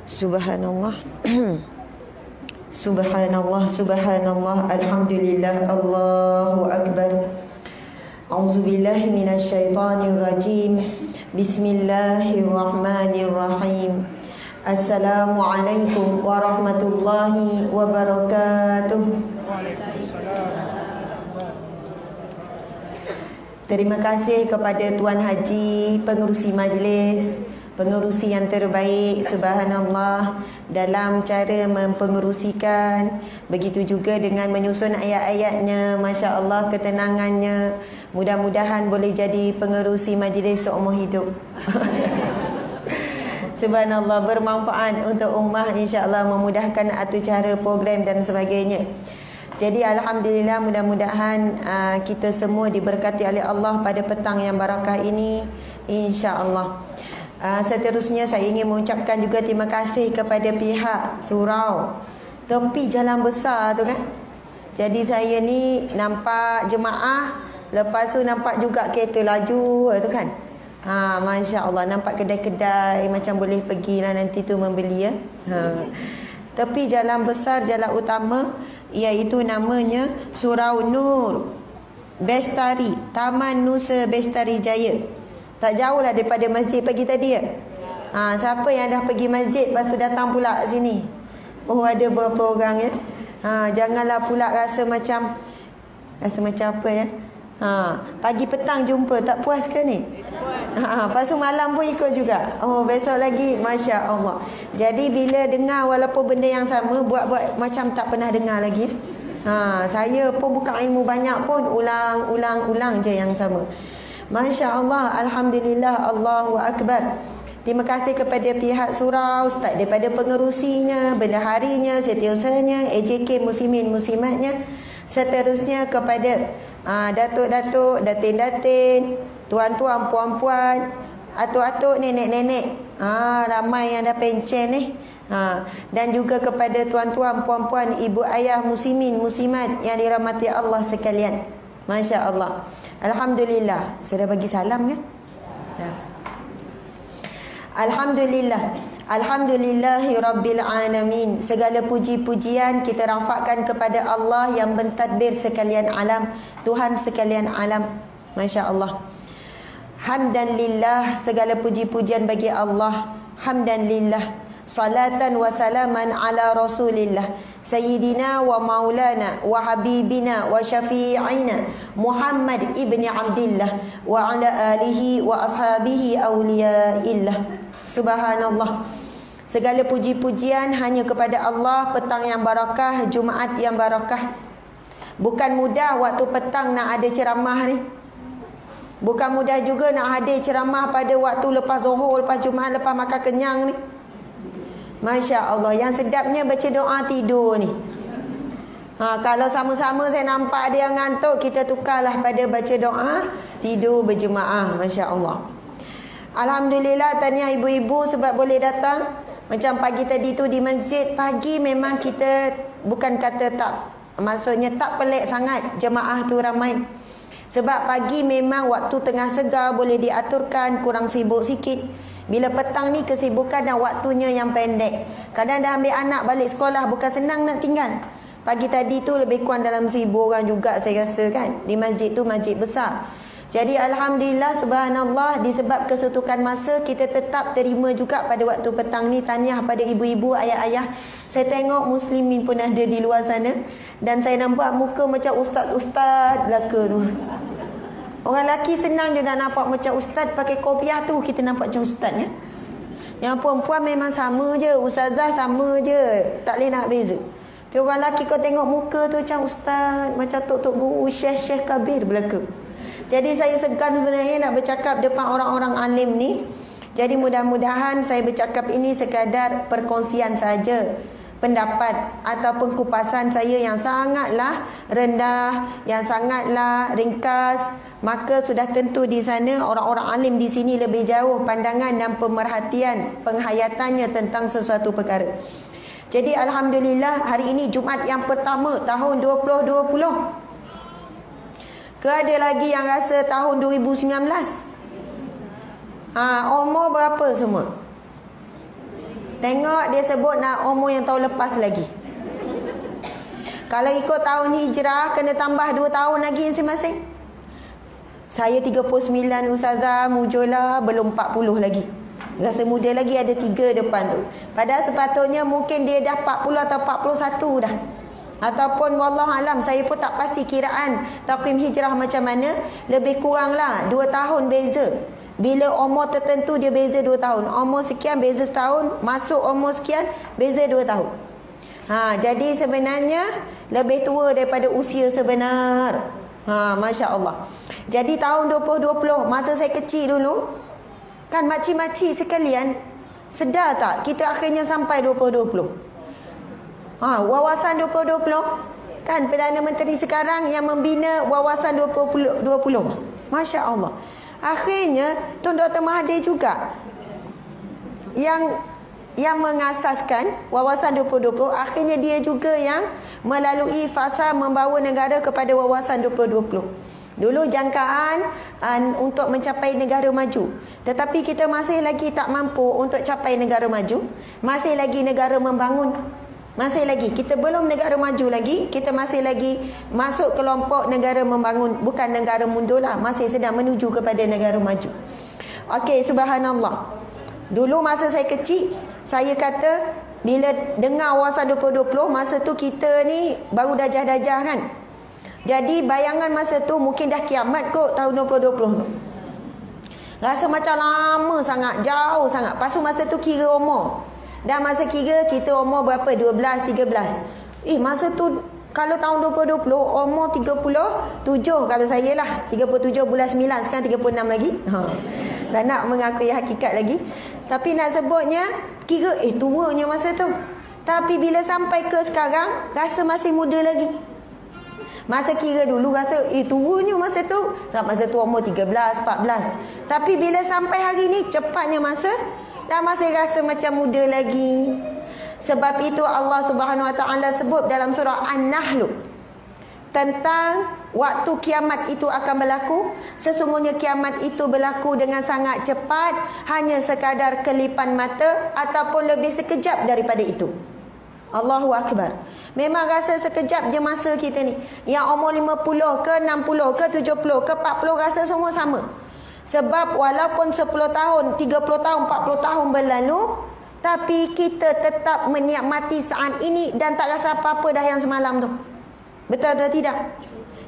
Subhanallah. Subhanallah, subhanallah, alhamdulillah, Allahu akbar. A'udzubillahi minasyaitonir rajim. Bismillahirrahmanirrahim. Assalamualaikum warahmatullahi wabarakatuh. Terima kasih kepada Tuan Haji, pengerusi majlis, pengerusi yang terbaik, subhanallah, dalam cara mempengerusikan. Begitu juga dengan menyusun ayat-ayatnya, Masya Allah, ketenangannya. Mudah-mudahan boleh jadi pengerusi majlis seumur hidup. Subhanallah, bermanfaat untuk ummah, insya-Allah, memudahkan atur cara program dan sebagainya. Jadi alhamdulillah, mudah-mudahan kita semua diberkati oleh Allah pada petang yang barakah ini, insya-Allah. Seterusnya saya ingin mengucapkan juga terima kasih kepada pihak surau tepi jalan besar tu kan. Jadi saya ni nampak jemaah, lepas tu nampak juga kereta laju tu kan. Masya Allah, nampak kedai-kedai macam boleh pergilah nanti tu membeli ya. Tepi jalan besar, jalan utama, iaitu namanya Surau Nur Bestari, Taman Nusa Bestari Jaya. Tak jauh lah daripada masjid pagi tadi ya. Siapa yang dah pergi masjid lepas tu datang pula sini? Oh, ada berapa orang ya? Janganlah pula rasa macam apa ya? Pagi petang jumpa, tak puas ke ni? Lepas tu malam pun ikut juga. Oh, besok lagi, Masya Allah. Jadi bila dengar walaupun benda yang sama, buat-buat macam tak pernah dengar lagi. Saya pun bukan ilmu banyak pun, ulang je yang sama. Masya Allah, alhamdulillah, Allahu akbar. Terima kasih kepada pihak surau, start daripada pengerusinya, bendaharinya, setiausahanya, AJK, muslimin muslimatnya, seterusnya kepada datuk-datuk, datin-datin, tuan-tuan, puan-puan, atuk-atuk, nenek-nenek, ramai yang dah pencen ni. Dan juga kepada tuan-tuan, puan-puan, ibu ayah, muslimin muslimat yang dirahmati Allah sekalian. Masya Allah, alhamdulillah. Saya dah bagi salam kan? Dah. Alhamdulillah, alhamdulillahi rabbil alamin. Segala puji-pujian kita rafakkan kepada Allah yang mentadbir sekalian alam, Tuhan sekalian alam. Masya Allah. Hamdan lillah, segala puji-pujian bagi Allah. Hamdan lillah, salatan wa salaman ala rasulillah, sayyidina wa maulana wa habibina wa syafi'ina Muhammad ibni Abdillah wa ala alihi wa ashabihi awliyaillah. Subhanallah, segala puji-pujian hanya kepada Allah. Petang yang barakah, Jumaat yang barakah. Bukan mudah waktu petang nak ada ceramah ni. Bukan mudah juga nak hadir ceramah pada waktu lepas Zuhur, lepas Jumaat, lepas makan kenyang ni. Masya Allah, yang sedapnya baca doa tidur ni. Kalau sama-sama saya nampak ada yang ngantuk, kita tukarlah pada baca doa tidur berjemaah. Masya Allah. Alhamdulillah, tahniah ibu-ibu sebab boleh datang. Macam pagi tadi tu di masjid, pagi memang kita bukan kata tak, maksudnya tak pelik sangat jemaah tu ramai. Sebab pagi memang waktu tengah segar, boleh diaturkan, kurang sibuk sikit. Bila petang ni kesibukan dan waktunya yang pendek. Kadang dah ambil anak balik sekolah, bukan senang nak tinggal. Pagi tadi tu lebih kurang dalam 1000 orang juga saya rasa kan. Di masjid tu, masjid besar. Jadi alhamdulillah, subhanallah, disebab kesetukan masa, kita tetap terima juga pada waktu petang ni. Tahniah pada ibu-ibu, ayah-ayah. Saya tengok muslimin pun ada di luar sana. Dan saya nampak muka macam ustaz-ustaz belaka tu. Orang lelaki senang je nak nampak macam ustaz, pakai kopiah tu kita nampak macam ustaz ya. Yang perempuan memang sama je, ustazah sama je, tak boleh nak beza. Tapi orang lelaki kau tengok muka tu macam ustaz, macam tok-tok guru, syekh-syekh kabir belaka. Jadi saya segan sebenarnya nak bercakap depan orang-orang alim ni. Jadi mudah-mudahan saya bercakap ini sekadar perkongsian saja, pendapat ataupun kupasan saya yang sangatlah rendah, yang sangatlah ringkas. Maka sudah tentu di sana orang-orang alim di sini lebih jauh pandangan dan pemerhatian penghayatannya tentang sesuatu perkara. Jadi alhamdulillah, hari ini Jumaat yang pertama tahun 2020. Ke ada lagi yang rasa tahun 2019? Umur berapa semua? Tengok dia sebut nak umur yang tahun lepas lagi. Kalau ikut tahun hijrah, kena tambah 2 tahun lagi masing-masing. Saya 39 Ustazah, Mujola belum 40 lagi. Rasa muda lagi, ada 3 depan tu. Padahal sepatutnya mungkin dia dah 40 atau 41 dah. Ataupun wallahualam, saya pun tak pasti kiraan takwim hijrah macam mana. Lebih kurang lah 2 tahun beza. Bila umur tertentu dia beza 2 tahun. Umur sekian beza setahun, masuk umur sekian beza 2 tahun. Jadi sebenarnya lebih tua daripada usia sebenar. Masya Allah. Jadi tahun 2020, masa saya kecil dulu, kan makcik-makcik sekalian, sedar tak kita akhirnya sampai 2020? Wawasan 2020, kan Perdana Menteri sekarang yang membina wawasan 2020. Masya Allah. Akhirnya Tun Dr. Mahathir juga yang mengasaskan wawasan 2020. Akhirnya dia juga yang melalui fasa membawa negara kepada wawasan 2020. Dulu jangkaan untuk mencapai negara maju, tetapi kita masih lagi tak mampu untuk capai negara maju. Masih lagi negara membangun. Masih lagi kita belum negara maju lagi, kita masih lagi masuk kelompok negara membangun, bukan negara mundur lah, masih sedang menuju kepada negara maju. Okey, subhanallah. Dulu masa saya kecil, saya kata bila dengar wawasan 2020, masa tu kita ni baru dajah-dajah kan. Jadi bayangan masa tu mungkin dah kiamat kot tahun 2020 tu. Rasa macam lama sangat, jauh sangat. Lepas tu masa tu kira umur. Dan masa kira kita umur berapa? 12, 13. Masa tu kalau tahun 2020 umur 37 kalau saya lah. 37 bulan 9, sekarang 36 lagi. Tak nak mengakui hakikat lagi. Tapi nak sebutnya, kira tuanya masa tu. Tapi bila sampai ke sekarang, rasa masih muda lagi. Masa kira dulu rasa tuanya masa tu. Masa tu umur 13, 14. Tapi bila sampai hari ni, cepatnya masa, dan masih rasa macam muda lagi. Sebab itu Allah Subhanahu Wa Taala sebut dalam surah An-Nahl tentang waktu kiamat itu akan berlaku. Sesungguhnya kiamat itu berlaku dengan sangat cepat, hanya sekadar kelipan mata ataupun lebih sekejap daripada itu. Allahu Akbar. Memang rasa sekejap je masa kita ni. Yang umur 50 ke 60 ke 70 ke 40 rasa semua sama. Sebab walaupun 10 tahun, 30 tahun, 40 tahun berlalu, tapi kita tetap menikmati saat ini dan tak rasa apa-apa dah yang semalam tu. Betul atau tidak?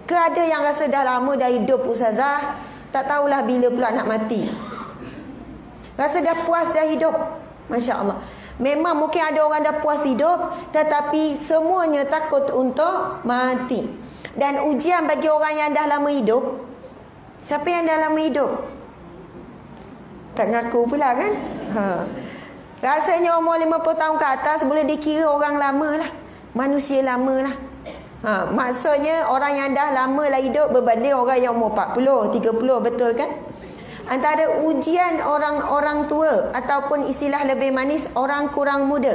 Ke ada yang rasa dah lama dah hidup Ustazah, tak tahulah bila pula nak mati. Rasa dah puas dah hidup. Masya Allah. Memang mungkin ada orang dah puas hidup, tetapi semuanya takut untuk mati. Dan ujian bagi orang yang dah lama hidup, siapa yang dah lama hidup? Tak ngaku pula kan? Rasanya umur 50 tahun ke atas boleh dikira orang lama lah, manusia lama lah. Maksudnya orang yang dah lama lah hidup berbanding orang yang umur 40, 30, betul kan? Antara ujian orang tua ataupun istilah lebih manis, orang kurang muda.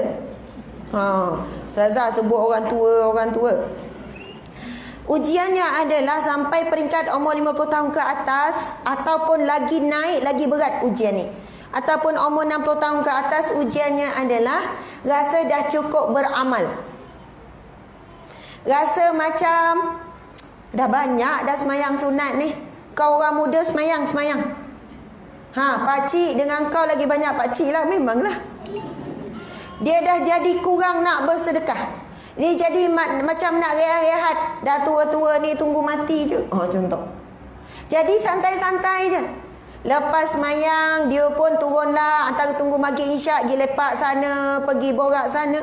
Ustazah sebut orang tua. Ujiannya adalah sampai peringkat umur 50 tahun ke atas, ataupun lagi naik, lagi berat ujian ni. Ataupun umur 60 tahun ke atas, ujiannya adalah rasa dah cukup beramal. Rasa macam dah banyak dah semayang sunat ni. Kau orang muda semayang. Pakcik dengan kau lagi banyak pakcik lah, memanglah. Dia dah jadi kurang nak bersedekah. Dia jadi macam nak rehat-rehat. Dah tua-tua ni tunggu mati je. Contoh. Jadi santai-santai je. Lepas semayang, dia pun turunlah antara tunggu maghrib isyak, pergi lepak sana, pergi borak sana.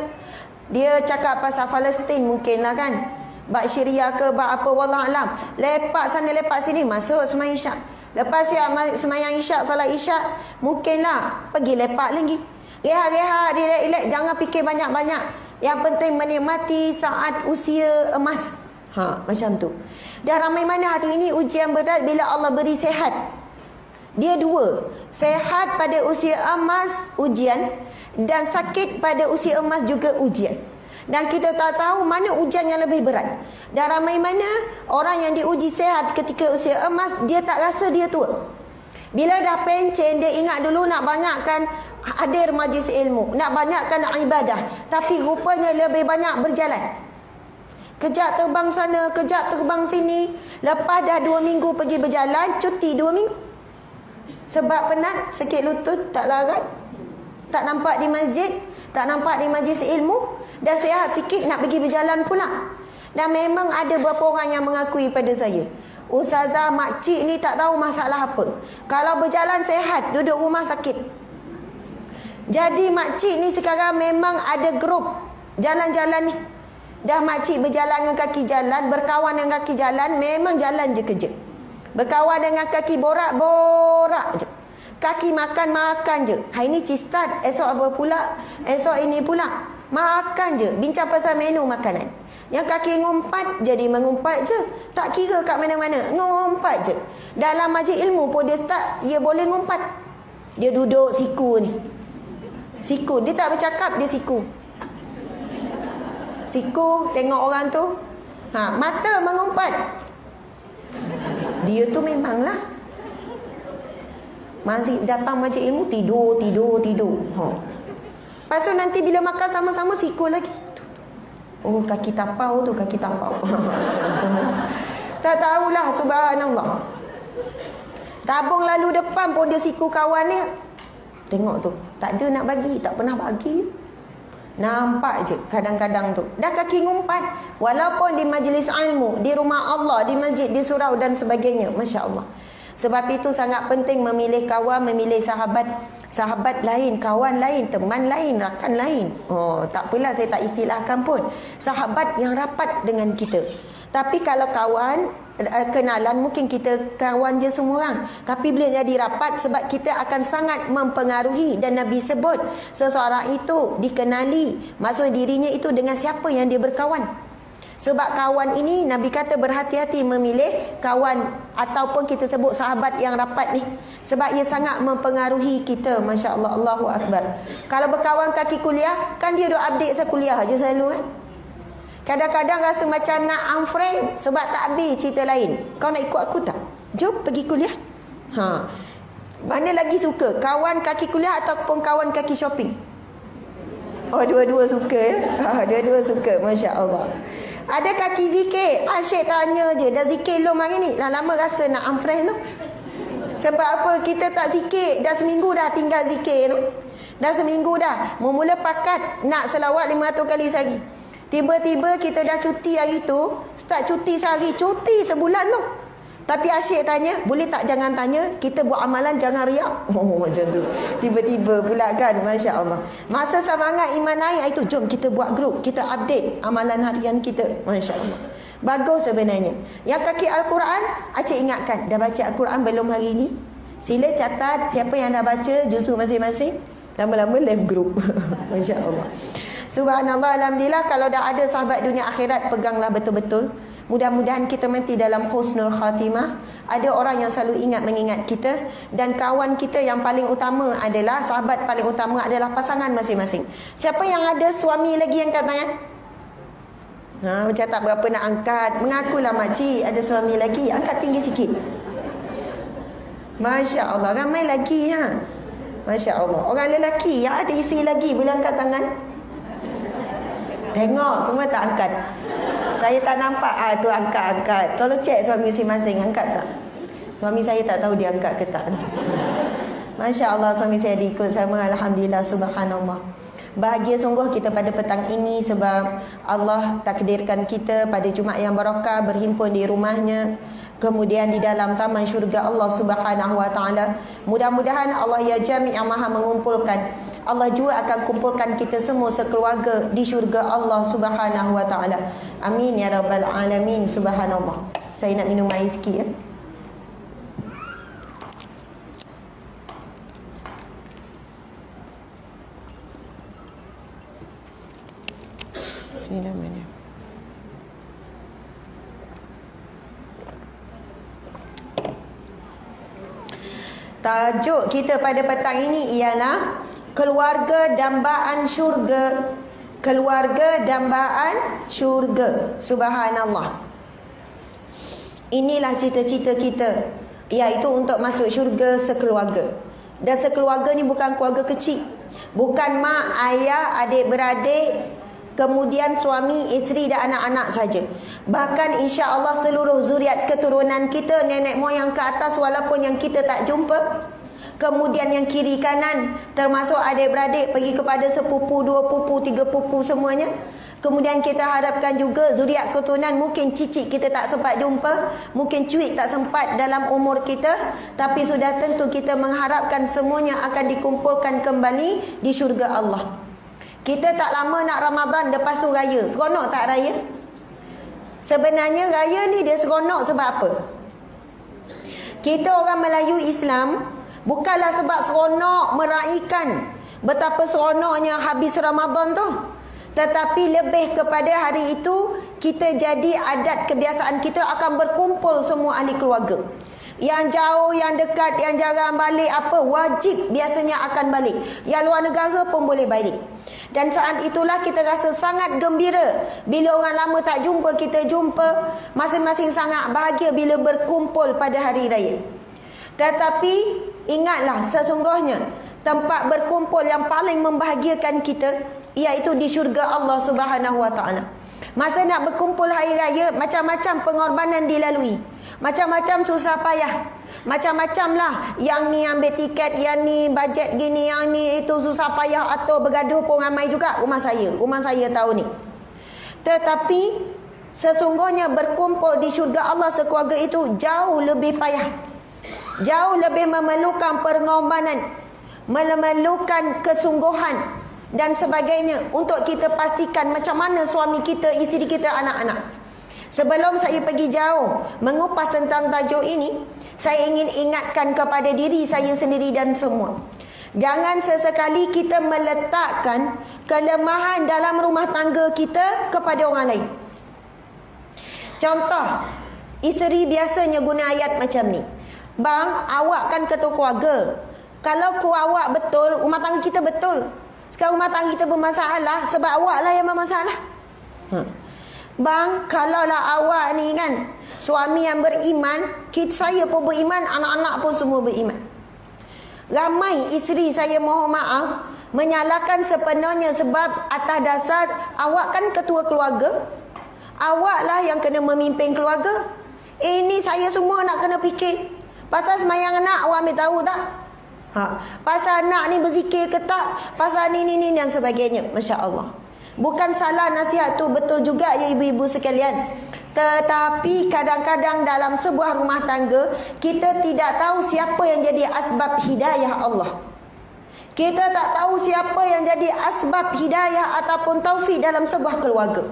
Dia cakap pasal Palestin mungkin lah kan. Bak Syria ke bak apa, wallahualam. Lepak sana lepak sini, masuk semayang isyak. Lepas semayang isyak, salat isyak, mungkinlah pergi lepak lagi. Rehat-rehat, relax-relax, jangan fikir banyak-banyak. Yang penting menikmati saat usia emas. Macam tu. Dah ramai mana hari ini ujian berat bila Allah beri sehat. Dia dua. Sehat pada usia emas, ujian. Dan sakit pada usia emas juga ujian. Dan kita tak tahu mana ujian yang lebih berat. Dan ramai mana orang yang diuji sehat ketika usia emas, dia tak rasa dia tua. Bila dah pencen, dia ingat dulu nak banyakkan hadir majlis ilmu, nak banyakkan ibadah, tapi rupanya lebih banyak berjalan. Kejap terbang sana, kejap terbang sini. Lepas dah 2 minggu pergi berjalan, cuti 2 minggu. Sebab penat, sakit lutut, tak larat, tak nampak di masjid, tak nampak di majlis ilmu. Dah sihat sikit nak pergi berjalan pula. Dan memang ada beberapa orang yang mengakui pada saya, Ustazah, makcik ni tak tahu masalah apa. Kalau berjalan sehat, duduk rumah sakit. Jadi makcik ni sekarang memang ada grup jalan-jalan ni. Dah makcik berjalan dengan kaki jalan, berkawan dengan kaki jalan, memang jalan je kerja. Berkawan dengan kaki borak-borak je. Kaki makan je. Hari ni cistat, esok apa pula, esok ini pula. Makan je, bincang pasal menu makanan. Yang kaki ngumpat, jadi mengumpat je. Tak kira kat mana-mana, ngumpat je. Dalam majlis ilmu pun dia start, dia boleh ngumpat. Dia duduk siku ni. Siku, dia tak bercakap, dia siku. Siku, tengok orang tu. Mata mengumpat. Dia tu memanglah. Masih datang majlis ilmu, tidur. Lepas tu nanti bila makan sama-sama, siku lagi. Oh, kaki tapau tu, kaki tapau. Tak tahulah, subhanallah. Tabung lalu depan pun dia siku kawan dia. Tengok tu, tak ada nak bagi, tak pernah bagi. Nampak je kadang-kadang tu. Dah kaki ngumpat. Walaupun di majlis ilmu, di rumah Allah, di masjid, di surau dan sebagainya. Masya Allah. Sebab itu sangat penting memilih kawan, memilih sahabat. Sahabat lain, kawan lain, teman lain, rakan lain. Oh, tak apalah saya tak istilahkan pun. Sahabat yang rapat dengan kita. Tapi kalau kawan, kenalan, mungkin kita kawan je semua orang. Tapi bila jadi rapat, sebab kita akan sangat mempengaruhi. Dan Nabi sebut, seseorang itu dikenali, maksud dirinya itu dengan siapa yang dia berkawan. Sebab kawan ini, Nabi kata berhati-hati memilih kawan ataupun kita sebut sahabat yang rapat ni. Sebab ia sangat mempengaruhi kita. Masya Allah, Allahu Akbar. Kalau berkawan kaki kuliah, kan dia duk update saya kuliah je selalu kan. Kadang-kadang rasa macam nak unfriend sebab tak habis cerita lain. Kau nak ikut aku tak? Jom pergi kuliah. Mana lagi suka? Kawan kaki kuliah ataupun kawan kaki shopping? Oh, dua-dua suka ya? Dua-dua suka. Masya Allah. Ada kaki zikir, asyik tanya je, dah zikir belum hari ni? Lama rasa nak unfriend tu. Sebab apa? Kita tak zikir, dah seminggu dah tinggal zikir tu. Dah seminggu dah. Mula pakat nak selawat 500 kali sehari. Tiba-tiba kita dah cuti hari tu, start cuti sehari, cuti sebulan tu. Tapi asyik tanya, boleh tak jangan tanya, kita buat amalan jangan riak. Oh, macam tu. Tiba-tiba pula kan, Masya Allah. Masa semangat iman naik, itu jom kita buat grup, kita update amalan harian kita. Masya Allah. Bagus sebenarnya. Yang kaki Al-Quran, asyik ingatkan, dah baca Al-Quran belum hari ni? Sila catat siapa yang dah baca juzuk masing-masing. Lama-lama left group. Masya Allah. Subhanallah, alhamdulillah. Kalau dah ada sahabat dunia akhirat, peganglah betul-betul. Mudah-mudahan kita mati dalam husnul khatimah. Ada orang yang selalu mengingat kita. Dan kawan kita yang paling utama adalah, sahabat paling utama adalah pasangan masing-masing. Siapa yang ada suami lagi yang angkat tangan? Macam tak berapa nak angkat. Mengakulah makcik ada suami lagi. Angkat tinggi sikit. Masya Allah, ramai lagi ha. Masya Allah. Orang lelaki yang ada isteri lagi boleh angkat tangan? Tengok semua tak angkat. Saya tak nampak. Tu angkat-angkat. Tolong cek suami masing-masing angkat tak? Suami saya tak tahu dia angkat ke tak. Masya Allah, suami saya diikut sama. Alhamdulillah, subhanallah. Bahagia sungguh kita pada petang ini sebab Allah takdirkan kita pada Jumaat yang barakah berhimpun di rumahnya, kemudian di dalam taman syurga Allah Subhanahu wa taala. Mudah-mudahan Allah ya Jami' yang Maha mengumpulkan. Allah juga akan kumpulkan kita semua sekeluarga di syurga Allah Subhanahu wa taala. Amin ya rabbal alamin. Subhanallah. Saya nak minum air sikit ya. Bismillahirrahmanirrahim. Tajuk kita pada petang ini ialah keluarga dambaan syurga. Keluarga dambaan syurga. Subhanallah. Inilah cita-cita kita, iaitu untuk masuk syurga sekeluarga. Dan sekeluarga ni bukan keluarga kecil. Bukan mak, ayah, adik-beradik, kemudian suami, isteri dan anak-anak saja. Bahkan insya-Allah seluruh zuriat keturunan kita, nenek moyang ke atas walaupun yang kita tak jumpa. Kemudian yang kiri kanan termasuk adik-beradik pergi kepada sepupu, dua pupu, tiga pupu semuanya. Kemudian kita harapkan juga zuriat keturunan, mungkin cicit kita tak sempat jumpa, mungkin cuik tak sempat dalam umur kita, tapi sudah tentu kita mengharapkan semuanya akan dikumpulkan kembali di syurga Allah. Kita tak lama nak Ramadan, lepas tu raya. Seronok tak raya? Sebenarnya raya ni dia seronok sebab apa? Kita orang Melayu Islam bukanlah sebab seronok meraihkan betapa seronoknya habis Ramadan tu, tetapi lebih kepada hari itu kita jadi adat kebiasaan kita akan berkumpul semua ahli keluarga. Yang jauh, yang dekat, yang jarang balik apa, wajib biasanya akan balik. Yang luar negara pun boleh balik. Dan saat itulah kita rasa sangat gembira bila orang lama tak jumpa, kita jumpa. Masing-masing sangat bahagia bila berkumpul pada hari raya. Tetapi ingatlah, sesungguhnya tempat berkumpul yang paling membahagiakan kita iaitu di syurga Allah Subhanahu wa taala. Masa nak berkumpul hari raya, macam-macam pengorbanan dilalui. Macam-macam susah payah. Macam-macam lah. Yang ni ambil tiket, yang ni bajet gini, yang ni itu susah payah atau bergaduh pun ramai juga. Rumah saya tahu ni. Tetapi sesungguhnya berkumpul di syurga Allah sekeluarga itu jauh lebih payah. Jauh lebih memerlukan pengorbanan, memerlukan kesungguhan dan sebagainya untuk kita pastikan macam mana suami kita, isteri kita, anak-anak. Sebelum saya pergi jauh mengupas tentang tajuk ini, saya ingin ingatkan kepada diri saya sendiri dan semua. Jangan sesekali kita meletakkan kelemahan dalam rumah tangga kita kepada orang lain. Contoh, isteri biasanya guna ayat macam ni. Bang, awak kan ketua keluarga. Kalau awak betul, rumah tangga kita betul. Sekarang rumah tangga kita bermasalah sebab awak lah yang bermasalah. Bang, kalaulah awak ni kan suami yang beriman, saya pun beriman, anak-anak pun semua beriman. Ramai isteri saya mohon maaf menyalahkan sepenuhnya sebab atas dasar awak kan ketua keluarga, awak lah yang kena memimpin keluarga. Ini saya semua nak kena fikir. Pasal semayang anak awak ambil tahu tak? Pasal anak ni berzikir ke tak? Pasal ni dan sebagainya. Masya Allah. Bukan salah nasihat tu, betul juga ya ibu-ibu sekalian. Tetapi kadang-kadang dalam sebuah rumah tangga kita tidak tahu siapa yang jadi asbab hidayah Allah. Kita tak tahu siapa yang jadi asbab hidayah ataupun taufik dalam sebuah keluarga.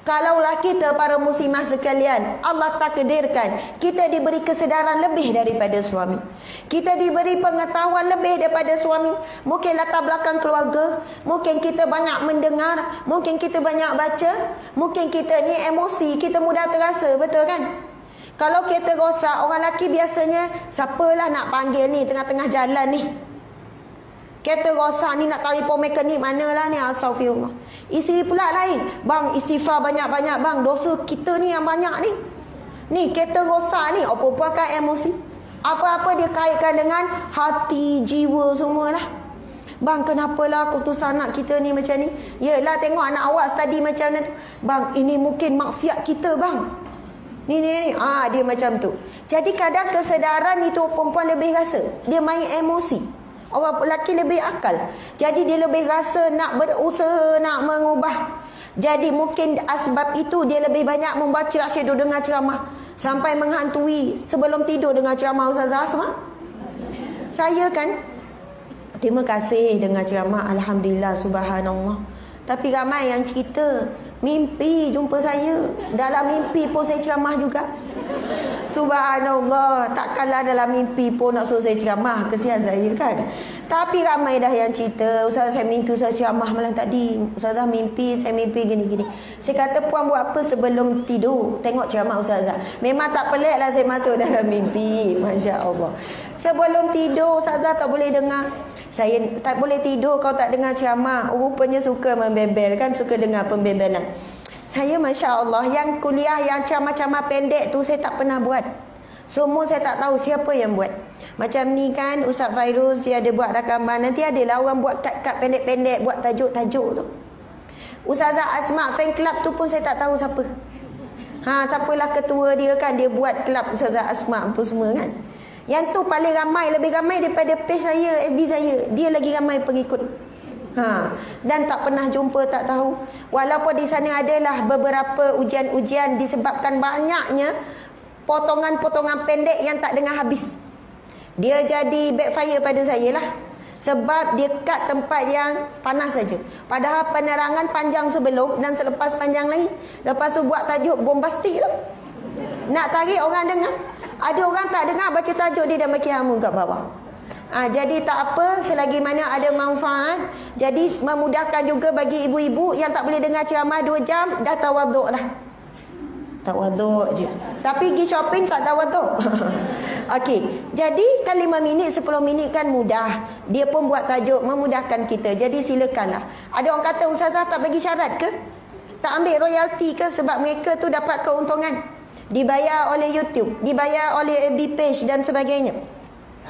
Kalaulah kita para muslimah sekalian, Allah takdirkan kita diberi kesedaran lebih daripada suami, kita diberi pengetahuan lebih daripada suami. Mungkin latar belakang keluarga, mungkin kita banyak mendengar, mungkin kita banyak baca, mungkin kita ni emosi, kita mudah terasa, betul kan? Kalau kita rosak, orang lelaki biasanya siapalah nak panggil ni tengah-tengah jalan ni. Kereta rosak ni nak telefon mekanik manalah ni, astagfirullah. Isteri pula lain. Bang, istighfar banyak-banyak bang. Dosa kita ni yang banyak ni. Ni kereta rosak ni, apa-apa kan emosi. Apa-apa dia kaitkan dengan hati, jiwa semualah. Bang, kenapalah keputusan anak kita ni macam ni? Yelah, tengok anak awak tadi macam ni. Bang, ini mungkin maksiat kita bang. Ni. Dia macam tu. Jadi kadang kesedaran itu perempuan lebih rasa. Dia main emosi. Orang lelaki lebih akal. Jadi dia lebih rasa nak berusaha, nak mengubah. Jadi mungkin asbab itu dia lebih banyak membaca, asyik dengar ceramah. Sampai menghantui sebelum tidur dengar ceramah Ustazah Asma. Saya kan, terima kasih dengar ceramah, alhamdulillah, subhanallah. Tapi ramai yang cerita, mimpi jumpa saya. Dalam mimpi pun saya ceramah juga. Subhanallah, takkanlah dalam mimpi pun nak suruh saya ceramah, kesian saya kan. Tapi ramai dah yang cerita, Ustazah saya mimpi Ustazah ceramah malam tadi, Ustazah mimpi, saya mimpi gini-gini. Saya kata, puan buat apa sebelum tidur? Tengok ceramah Ustazah. Memang tak pelik lah saya masuk dalam mimpi. Masya Allah. Sebelum tidur Ustazah tak boleh dengar. Saya tak boleh tidur kalau tak dengar ceramah. Rupanya suka membebel kan, suka dengar pembebelan. Saya Masya Allah, yang kuliah yang ceramah-ceramah pendek tu saya tak pernah buat. Semua saya tak tahu siapa yang buat. Macam ni kan Ustaz Fairuz dia ada buat rakaman. Nanti adalah orang buat kad-kad pendek-pendek, buat tajuk-tajuk tu. Ustazah Asma fan club tu pun saya tak tahu siapa. Siapalah ketua dia kan, dia buat kelab Ustazah Asma apa semua kan. Yang tu paling ramai, lebih ramai daripada page saya, FB saya. Dia lagi ramai pengikut. Dan tak pernah jumpa, tak tahu. Walaupun di sana adalah beberapa ujian-ujian disebabkan banyaknya potongan-potongan pendek yang tak dengar habis. Dia jadi backfire pada saya lah. Sebab dia cut tempat yang panas saja. Padahal penerangan panjang sebelum dan selepas panjang lagi. Lepas tu buat tajuk bombastik tu. Nak tarik orang dengar. Ada orang tak dengar baca tajuk dia dah maki hamu kat bawah. Jadi tak apa, selagi mana ada manfaat. Jadi memudahkan juga bagi ibu-ibu yang tak boleh dengar ceramah 2 jam, dah tawaduk lah. Tawaduk je. Tapi pergi shopping tak tawaduk. Okey, jadi kan 5 minit, 10 minit kan mudah. Dia pun buat tajuk memudahkan kita. Jadi silakanlah. Ada orang kata Ustazah tak bagi syarat ke? Tak ambil royalty ke? Sebab mereka tu dapat keuntungan. Dibayar oleh YouTube, dibayar oleh FB page dan sebagainya.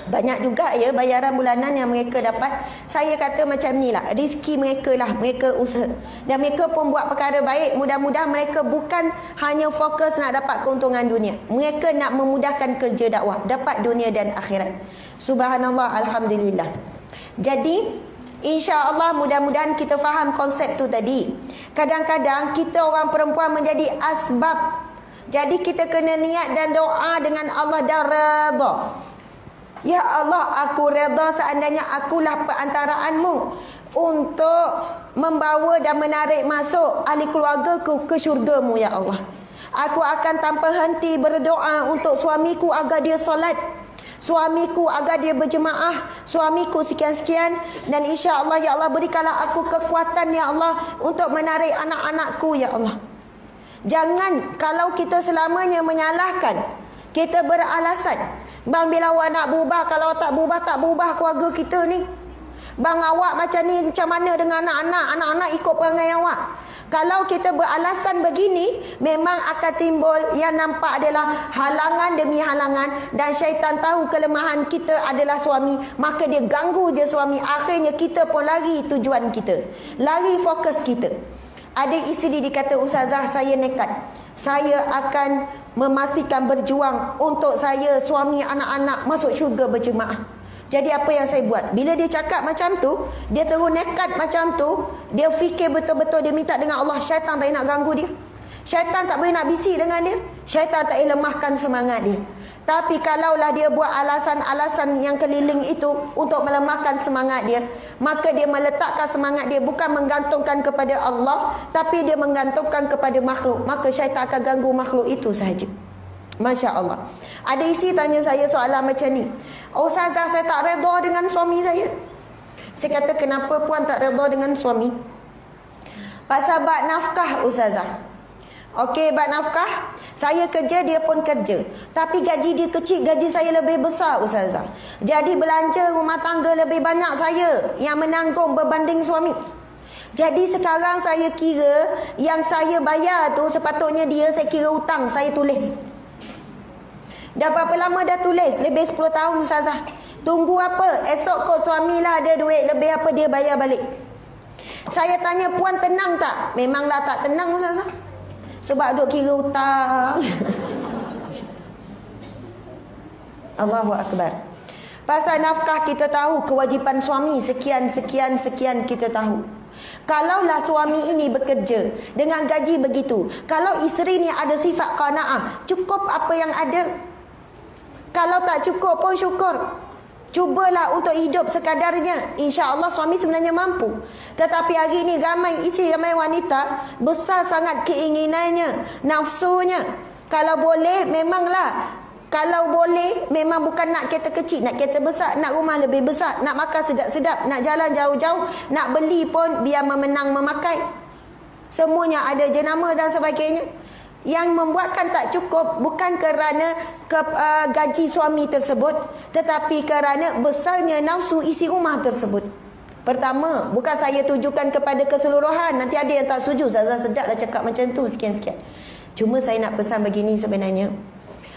Banyak juga ya bayaran bulanan yang mereka dapat. Saya kata macam ni lah, rezeki mereka lah, mereka usaha. Dan mereka pun buat perkara baik. Mudah-mudahan mereka bukan hanya fokus nak dapat keuntungan dunia. Mereka nak memudahkan kerja dakwah, dapat dunia dan akhirat. Subhanallah, alhamdulillah. Jadi insya-Allah mudah-mudahan kita faham konsep tu tadi. Kadang-kadang kita orang perempuan menjadi asbab. Jadi kita kena niat dan doa dengan Allah dan redha. Ya Allah, aku redha seandainya akulah perantaraanmu untuk membawa dan menarik masuk ahli keluargaku ke syurgamu, ya Allah. Aku akan tanpa henti berdoa untuk suamiku agar dia solat, suamiku agar dia berjemaah, suamiku sekian-sekian. Dan insya Allah, ya Allah, berikanlah aku kekuatan, ya Allah, untuk menarik anak-anakku, ya Allah. Jangan kalau kita selamanya menyalahkan, kita beralasan, bang bila awak nak berubah, kalau tak berubah keluarga kita ni. Bang awak macam ni macam mana dengan anak-anak ikut perangai awak. Kalau kita beralasan begini, memang akan timbul yang nampak adalah halangan demi halangan. Dan syaitan tahu kelemahan kita adalah suami, maka dia ganggu je suami. Akhirnya kita pun lari tujuan kita, lari fokus kita. Ada isteri dikata, Ustazah saya nekat, saya akan memastikan berjuang untuk saya, suami, anak-anak masuk syurga berjemaah. Jadi apa yang saya buat? Bila dia cakap macam tu, dia terus nekat macam tu, dia fikir betul-betul, dia minta dengan Allah, syaitan tak nak ganggu dia. Syaitan tak boleh nak bisik dengan dia. Syaitan tak boleh lemahkan semangat dia. Tapi kalaulah dia buat alasan-alasan yang keliling itu untuk melemahkan semangat dia, maka dia meletakkan semangat dia bukan menggantungkan kepada Allah, tapi dia menggantungkan kepada makhluk. Maka syaitan akan ganggu makhluk itu sahaja. Masya Allah. Ada isi tanya saya soalan macam ni, Ustazah saya tak redha dengan suami saya. Saya kata, kenapa puan tak redha dengan suami? Pasal bab nafkah, Ustazah. Okey, bab nafkah, saya kerja, dia pun kerja. Tapi gaji dia kecil, gaji saya lebih besar, Ustazah. Jadi belanja rumah tangga lebih banyak saya yang menanggung berbanding suami. Jadi sekarang saya kira yang saya bayar tu sepatutnya dia, saya kira hutang, saya tulis. Dah berapa lama dah tulis? Lebih 10 tahun, Ustazah. Tunggu apa? Esok kot suami lah ada duit lebih apa, dia bayar balik. Saya tanya, puan tenang tak? Memanglah tak tenang, Ustazah. Sebab duk kira hutang. Allahu Akbar. Pasal nafkah kita tahu, kewajipan suami sekian kita tahu. Kalaulah suami ini bekerja dengan gaji begitu, kalau isteri ni ada sifat qanaah, cukup apa yang ada. Kalau tak cukup pun syukur, cubalah untuk hidup sekadarnya. InsyaAllah suami sebenarnya mampu. Tetapi hari ini ramai isteri, ramai wanita besar sangat keinginannya, nafsunya. Kalau boleh memanglah, kalau boleh memang bukan nak kereta kecil, nak kereta besar, nak rumah lebih besar, nak makan sedap-sedap, nak jalan jauh-jauh, nak beli pun biar memenang memakai. Semuanya ada jenama dan sebagainya. Yang membuatkan tak cukup bukan kerana gaji suami tersebut, tetapi kerana besarnya nafsu isi rumah tersebut. Pertama, bukan saya tujukan kepada keseluruhan. Nanti ada yang tak setuju, Ustazah sedap lah cakap macam tu, sekian-sekian. Cuma saya nak pesan begini sebenarnya.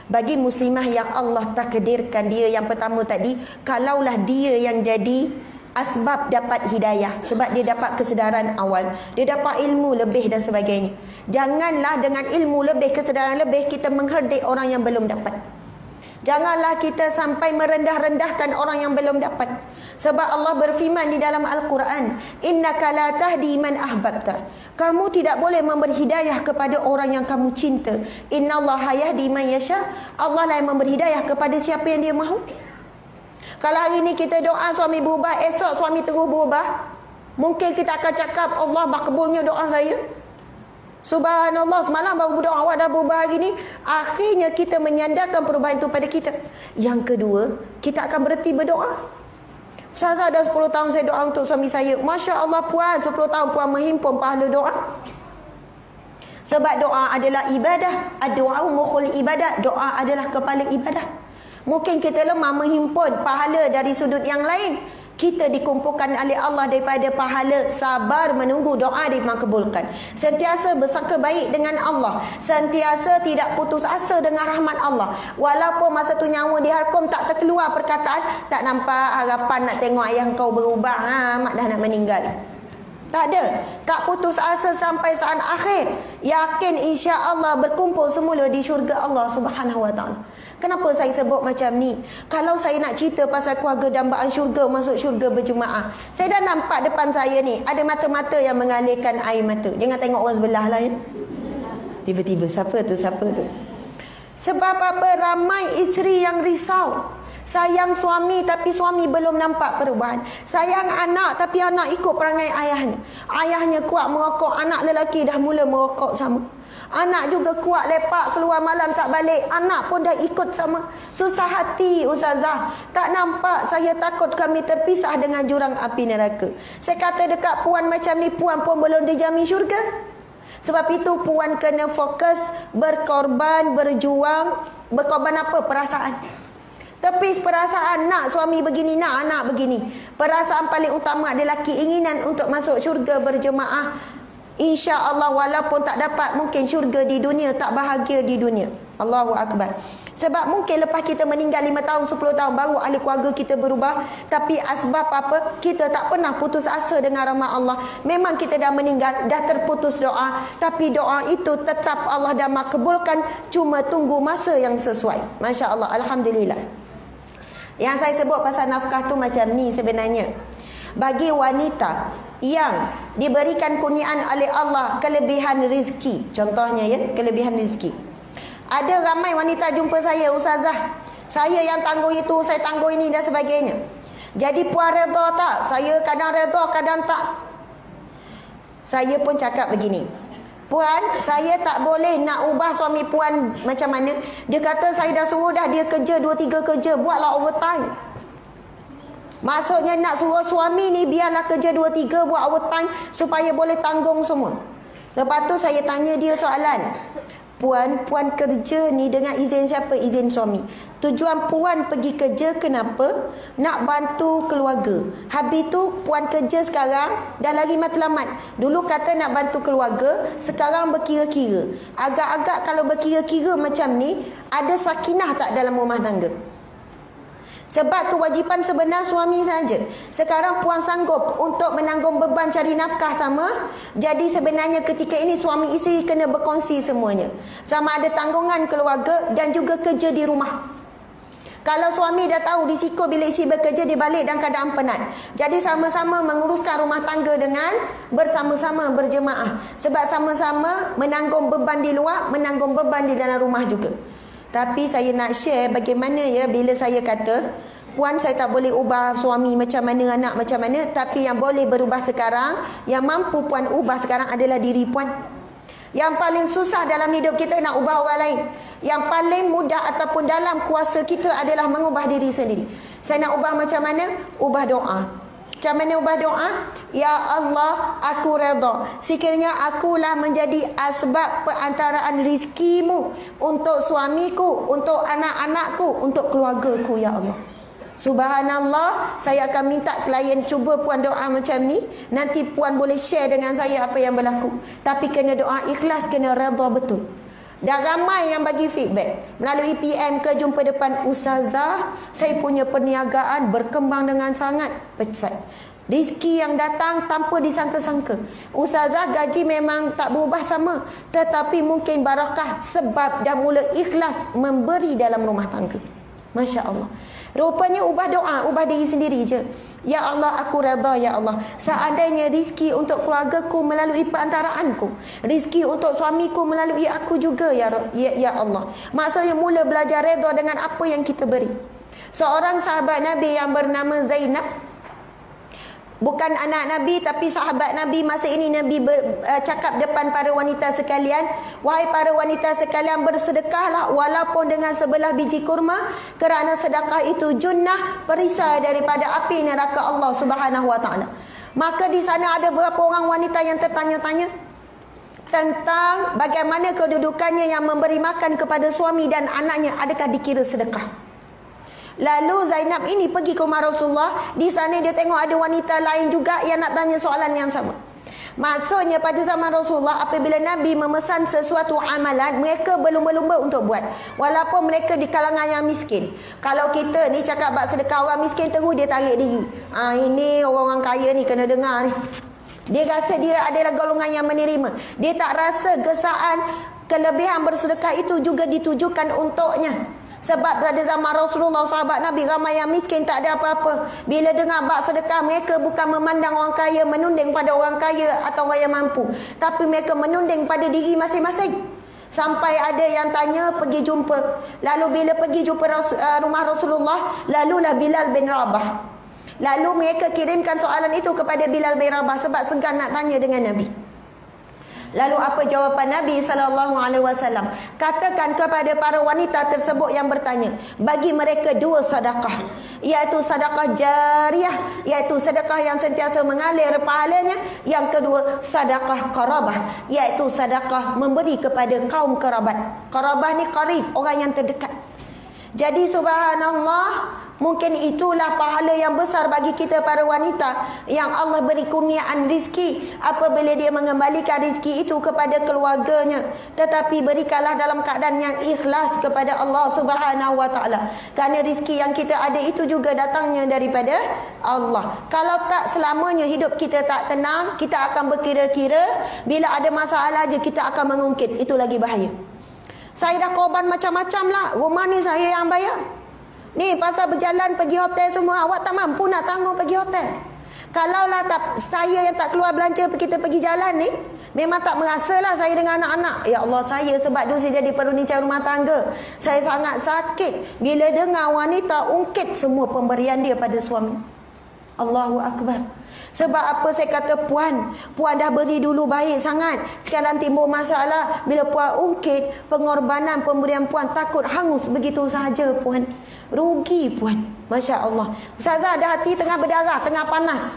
Bagi muslimah yang Allah takdirkan dia yang pertama tadi, kalaulah dia yang jadi asbab dapat hidayah, sebab dia dapat kesedaran awal, dia dapat ilmu lebih dan sebagainya. Janganlah dengan ilmu lebih, kesedaran lebih, kita mengherdik orang yang belum dapat. Janganlah kita sampai merendah-rendahkan orang yang belum dapat. Sebab Allah berfirman di dalam Al-Quran, innaka la tahdi man ahbabta. Kamu tidak boleh memberi hidayah kepada orang yang kamu cinta. Innallaha yahdi man yasha. Allah lah yang memberi hidayah kepada siapa yang dia mahu. Kalau hari ini kita doa suami berubah, esok suami terus berubah, mungkin kita akan cakap, Allah makbulnya doa saya. Subhanallah, semalam baru berdoa, awak dah berubah hari ni. Akhirnya kita menyandarkan perubahan itu pada kita. Yang kedua, kita akan berhenti berdoa. Ustazah, dah 10 tahun saya doa untuk suami saya. Masya Allah puan, 10 tahun puan menghimpun pahala doa. Sebab doa adalah ibadah. Ad-du'a mukhul ibadah. Doa adalah kepala ibadah. Mungkin kita lemah menghimpun pahala dari sudut yang lain. Kita dikumpulkan oleh Allah daripada pahala sabar menunggu doa dimakbulkan. Sentiasa bersangka baik dengan Allah. Sentiasa tidak putus asa dengan rahmat Allah. Walaupun masa tu nyawa diharkum tak terkeluar perkataan, tak nampak harapan nak tengok ayah kau berubah, mak dah nak meninggal. Tak ada. Tak putus asa sampai saat akhir. Yakin insya-Allah berkumpul semula di syurga Allah Subhanahu Wa Taala. Kenapa saya sebut macam ni? Kalau saya nak cerita pasal keluarga dambaan syurga, masuk syurga berjemaah, saya dah nampak depan saya ni ada mata-mata yang mengalirkan air mata. Jangan tengok orang sebelah lah ya. Tiba-tiba siapa tu? Sebab apa? Ramai isteri yang risau. Sayang suami tapi suami belum nampak perubahan. Sayang anak tapi anak ikut perangai ayahnya. Ayahnya kuat merokok, anak lelaki dah mula merokok sama. Anak juga kuat lepak keluar malam tak balik, anak pun dah ikut sama. Susah hati ustazah. Tak nampak, saya takut kami terpisah dengan jurang api neraka. Saya kata dekat puan macam ni, puan pun belum dijamin syurga. Sebab itu puan kena fokus berkorban, berjuang. Berkorban apa? Perasaan. Tepis perasaan, nak suami begini, nak anak begini. Perasaan paling utama adalah keinginan untuk masuk syurga berjemaah. InsyaAllah walaupun tak dapat mungkin syurga di dunia, tak bahagia di dunia. Allahu Akbar. Sebab mungkin lepas kita meninggal 5 tahun, 10 tahun baru ahli keluarga kita berubah. Tapi asbab apa? Kita tak pernah putus asa dengan rahmat Allah. Memang kita dah meninggal, dah terputus doa. Tapi doa itu tetap Allah dah makbulkan. Cuma tunggu masa yang sesuai. Masya Allah, Alhamdulillah. Yang saya sebut pasal nafkah tu macam ni sebenarnya. Bagi wanita yang diberikan kurniaan oleh Allah kelebihan rezeki, contohnya ya, kelebihan rezeki. Ada ramai wanita jumpa saya, ustazah, saya yang tangguh itu, saya tangguh ini dan sebagainya. Jadi puan redha tak? Saya kadang redha, kadang tak. Saya pun cakap begini, puan, saya tak boleh nak ubah suami puan macam mana. Dia kata saya dah suruh dah dia kerja 2-3 kerja, buatlah overtime. Maksudnya nak suruh suami ni biarlah kerja 2-3, buat overtime supaya boleh tanggung semua. Lepas tu saya tanya dia soalan, puan kerja ni dengan izin siapa? Izin suami. Tujuan puan pergi kerja kenapa? Nak bantu keluarga. Habis tu puan kerja sekarang dah lagi matlamat. Dulu kata nak bantu keluarga, sekarang berkira-kira. Agak-agak kalau berkira-kira macam ni, ada sakinah tak dalam rumah tangga? Sebab kewajipan sebenar suami saja. Sekarang puan sanggup untuk menanggung beban cari nafkah sama. Jadi sebenarnya ketika ini suami isteri kena berkongsi semuanya. Sama ada tanggungan keluarga dan juga kerja di rumah. Kalau suami dah tahu risiko bila isteri bekerja, dia balik dalam keadaan penat. Jadi sama-sama menguruskan rumah tangga dengan bersama-sama berjemaah. Sebab sama-sama menanggung beban di luar, menanggung beban di dalam rumah juga. Tapi saya nak share bagaimana ya bila saya kata, puan saya tak boleh ubah suami macam mana, anak macam mana. Tapi yang boleh berubah sekarang, yang mampu puan ubah sekarang adalah diri puan. Yang paling susah dalam hidup kita nak ubah orang lain. Yang paling mudah ataupun dalam kuasa kita adalah mengubah diri sendiri. Saya nak ubah macam mana? Ubah doa. Macam mana ubah doa? Ya Allah, aku redha. Sekiranya akulah menjadi asbab perantaraan rizkimu untuk suamiku, untuk anak-anakku, untuk keluargaku, ya Allah. Subhanallah, saya akan minta klien cuba puan doa macam ni. Nanti puan boleh share dengan saya apa yang berlaku. Tapi kena doa ikhlas, kena redha betul. Dan ramai yang bagi feedback melalui PM ke jumpa depan, Ustazah, saya punya perniagaan berkembang dengan sangat pesat. Rizki yang datang tanpa disangka-sangka. Ustazah, gaji memang tak berubah sama, tetapi mungkin barakah sebab dah mula ikhlas memberi dalam rumah tangga. Masya Allah. Rupanya ubah doa, ubah diri sendiri je. Ya Allah, aku redha ya Allah. Seandainya rizki untuk keluargaku melalui perantaraanku, rizki untuk suamiku melalui aku juga ya Allah. Maksudnya mula belajar redha dengan apa yang kita beri. Seorang sahabat Nabi yang bernama Zainab, bukan anak Nabi tapi sahabat Nabi masa ini, Nabi cakap depan para wanita sekalian, wahai para wanita sekalian, bersedekahlah walaupun dengan sebelah biji kurma, kerana sedekah itu junnah, perisai daripada api neraka Allah Subhanahu wa taala. Maka di sana ada beberapa orang wanita yang tertanya-tanya tentang bagaimana kedudukannya yang memberi makan kepada suami dan anaknya, adakah dikira sedekah? Lalu Zainab ini pergi ke rumah Rasulullah. Di sana dia tengok ada wanita lain juga yang nak tanya soalan yang sama. Maksudnya pada zaman Rasulullah, apabila Nabi memesan sesuatu amalan, mereka berlumba-lumba untuk buat, walaupun mereka di kalangan yang miskin. Kalau kita ni cakap bak sedekah orang miskin, terus dia tarik diri. Ini orang-orang kaya ni kena dengar ni. Dia rasa dia adalah golongan yang menerima. Dia tak rasa gesaan kelebihan bersedekah itu juga ditujukan untuknya. Sebab pada zaman Rasulullah, sahabat Nabi ramai yang miskin, tak ada apa-apa. Bila dengar bab sedekah, mereka bukan memandang orang kaya, menunding pada orang kaya atau orang yang mampu, tapi mereka menunding pada diri masing-masing. Sampai ada yang tanya, pergi jumpa. Lalu bila pergi jumpa rumah Rasulullah, lalulah Bilal bin Rabah. Lalu mereka kirimkan soalan itu kepada Bilal bin Rabah sebab segan nak tanya dengan Nabi. Lalu apa jawapan Nabi SAW? Katakan kepada para wanita tersebut yang bertanya, bagi mereka dua sedekah, iaitu sedekah jariyah, iaitu sedekah yang sentiasa mengalir pahalanya. Yang kedua, sedekah qarabah, iaitu sedekah memberi kepada kaum kerabat. Qarabah ni qarib, orang yang terdekat. Jadi subhanallah, mungkin itulah pahala yang besar bagi kita para wanita yang Allah beri kurniaan rizki, apabila dia mengembalikan rizki itu kepada keluarganya. Tetapi berikanlah dalam keadaan yang ikhlas kepada Allah Subhanahu wa taala, kerana rizki yang kita ada itu juga datangnya daripada Allah. Kalau tak, selamanya hidup kita tak tenang, kita akan berkira-kira, bila ada masalah je kita akan mengungkit. Itu lagi bahaya. Saya dah korban macam-macam lah, rumah ni saya yang bayar. Ni pasal berjalan pergi hotel semua, awak tak mampu nak tanggung pergi hotel. Kalaulah tak, saya yang tak keluar belanja, kita pergi jalan ni, memang tak merasalah saya dengan anak-anak. Ya Allah, saya sebab dulu saya jadi perunicai rumah tangga, saya sangat sakit bila dengar wanita ungkit semua pemberian dia pada suami. Allahu Akbar. Sebab apa saya kata, puan dah beri dulu baik sangat, sekarang timbul masalah. Bila puan ungkit pengorbanan pemberian puan, takut hangus begitu sahaja puan. Rugi puan. Masya Allah. Ustazah ada hati tengah berdarah, tengah panas.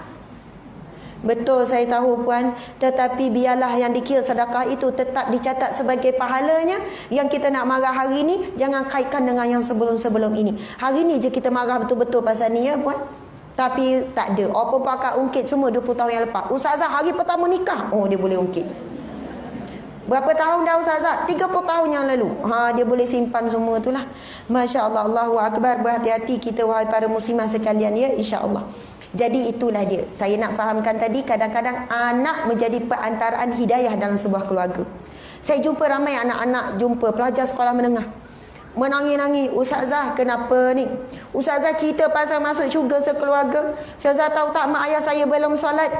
Betul, saya tahu puan. Tetapi biarlah yang dikira sedekah itu tetap dicatat sebagai pahalanya. Yang kita nak marah hari ini, jangan kaitkan dengan yang sebelum-sebelum ini. Hari ini je kita marah betul-betul pasal ni ya puan. Tapi tak ada. Orang perempuan akan ungkit semua 20 tahun yang lepas. Ustazah hari pertama nikah, oh dia boleh ungkit. Berapa tahun dah Ustazah? 30 tahun yang lalu. Dia boleh simpan semua itulah. Masya Allah. Allahu Akbar. Berhati-hati kita wahai para muslimah sekalian ya, insya-Allah. Jadi itulah dia. Saya nak fahamkan tadi, kadang-kadang anak menjadi perantaraan hidayah dalam sebuah keluarga. Saya jumpa ramai anak-anak, jumpa pelajar sekolah menengah, menangis-nangis. Ustazah kenapa ni? Ustazah cerita pasal masuk syurga sekeluarga. Ustazah tahu tak, mak ayah saya belum solat.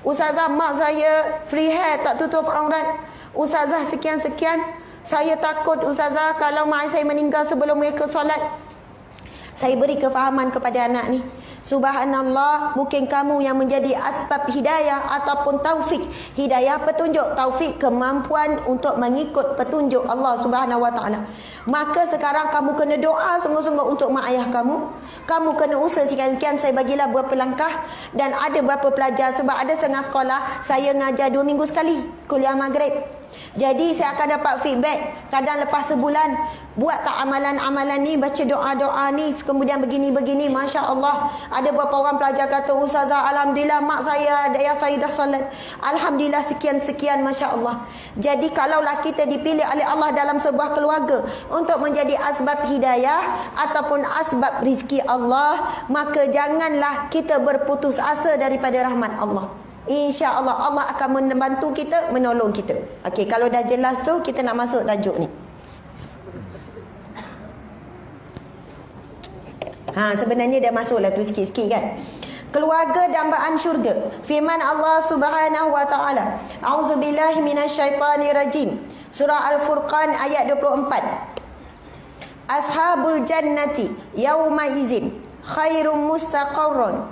Ustazah, mak saya free hair, tak tutup aurat. Ustazah sekian-sekian. Saya takut Ustazah kalau mak saya meninggal sebelum mereka solat. Saya beri kefahaman kepada anak ni. Subhanallah, mungkin kamu yang menjadi asbab hidayah ataupun taufik hidayah, petunjuk, taufik, kemampuan untuk mengikut petunjuk Allah Subhanahu wa taala. Maka sekarang kamu kena doa sungguh-sungguh untuk mak ayah kamu. Kamu kena usaha sekian-sekian. Saya bagilah beberapa langkah. Dan ada beberapa pelajar, sebab ada setengah sekolah saya ngajar 2 minggu sekali kuliah maghrib. Jadi saya akan dapat feedback kadang lepas sebulan. Buat tak amalan-amalan ni, baca doa-doa ni, kemudian begini-begini, Masya Allah. Ada beberapa orang pelajar kata, Ustazah, Alhamdulillah mak saya, ayah saya dah solat. Alhamdulillah sekian-sekian, Masya Allah. Jadi kalaulah kita dipilih oleh Allah dalam sebuah keluarga untuk menjadi asbab hidayah ataupun asbab rizki Allah, maka janganlah kita berputus asa daripada rahmat Allah. InsyaAllah Allah akan membantu kita, menolong kita. Okey, kalau dah jelas tu, kita nak masuk tajuk ni. Sebenarnya dah masuklah tu sikit-sikit kan. Keluarga dambaan syurga. Firman Allah Subhanahu wa taala, A'udzubillahi minasyaitonirrajim. Surah Al-Furqan ayat 24. Ashabul jannati yauma izin khairum mustaqarran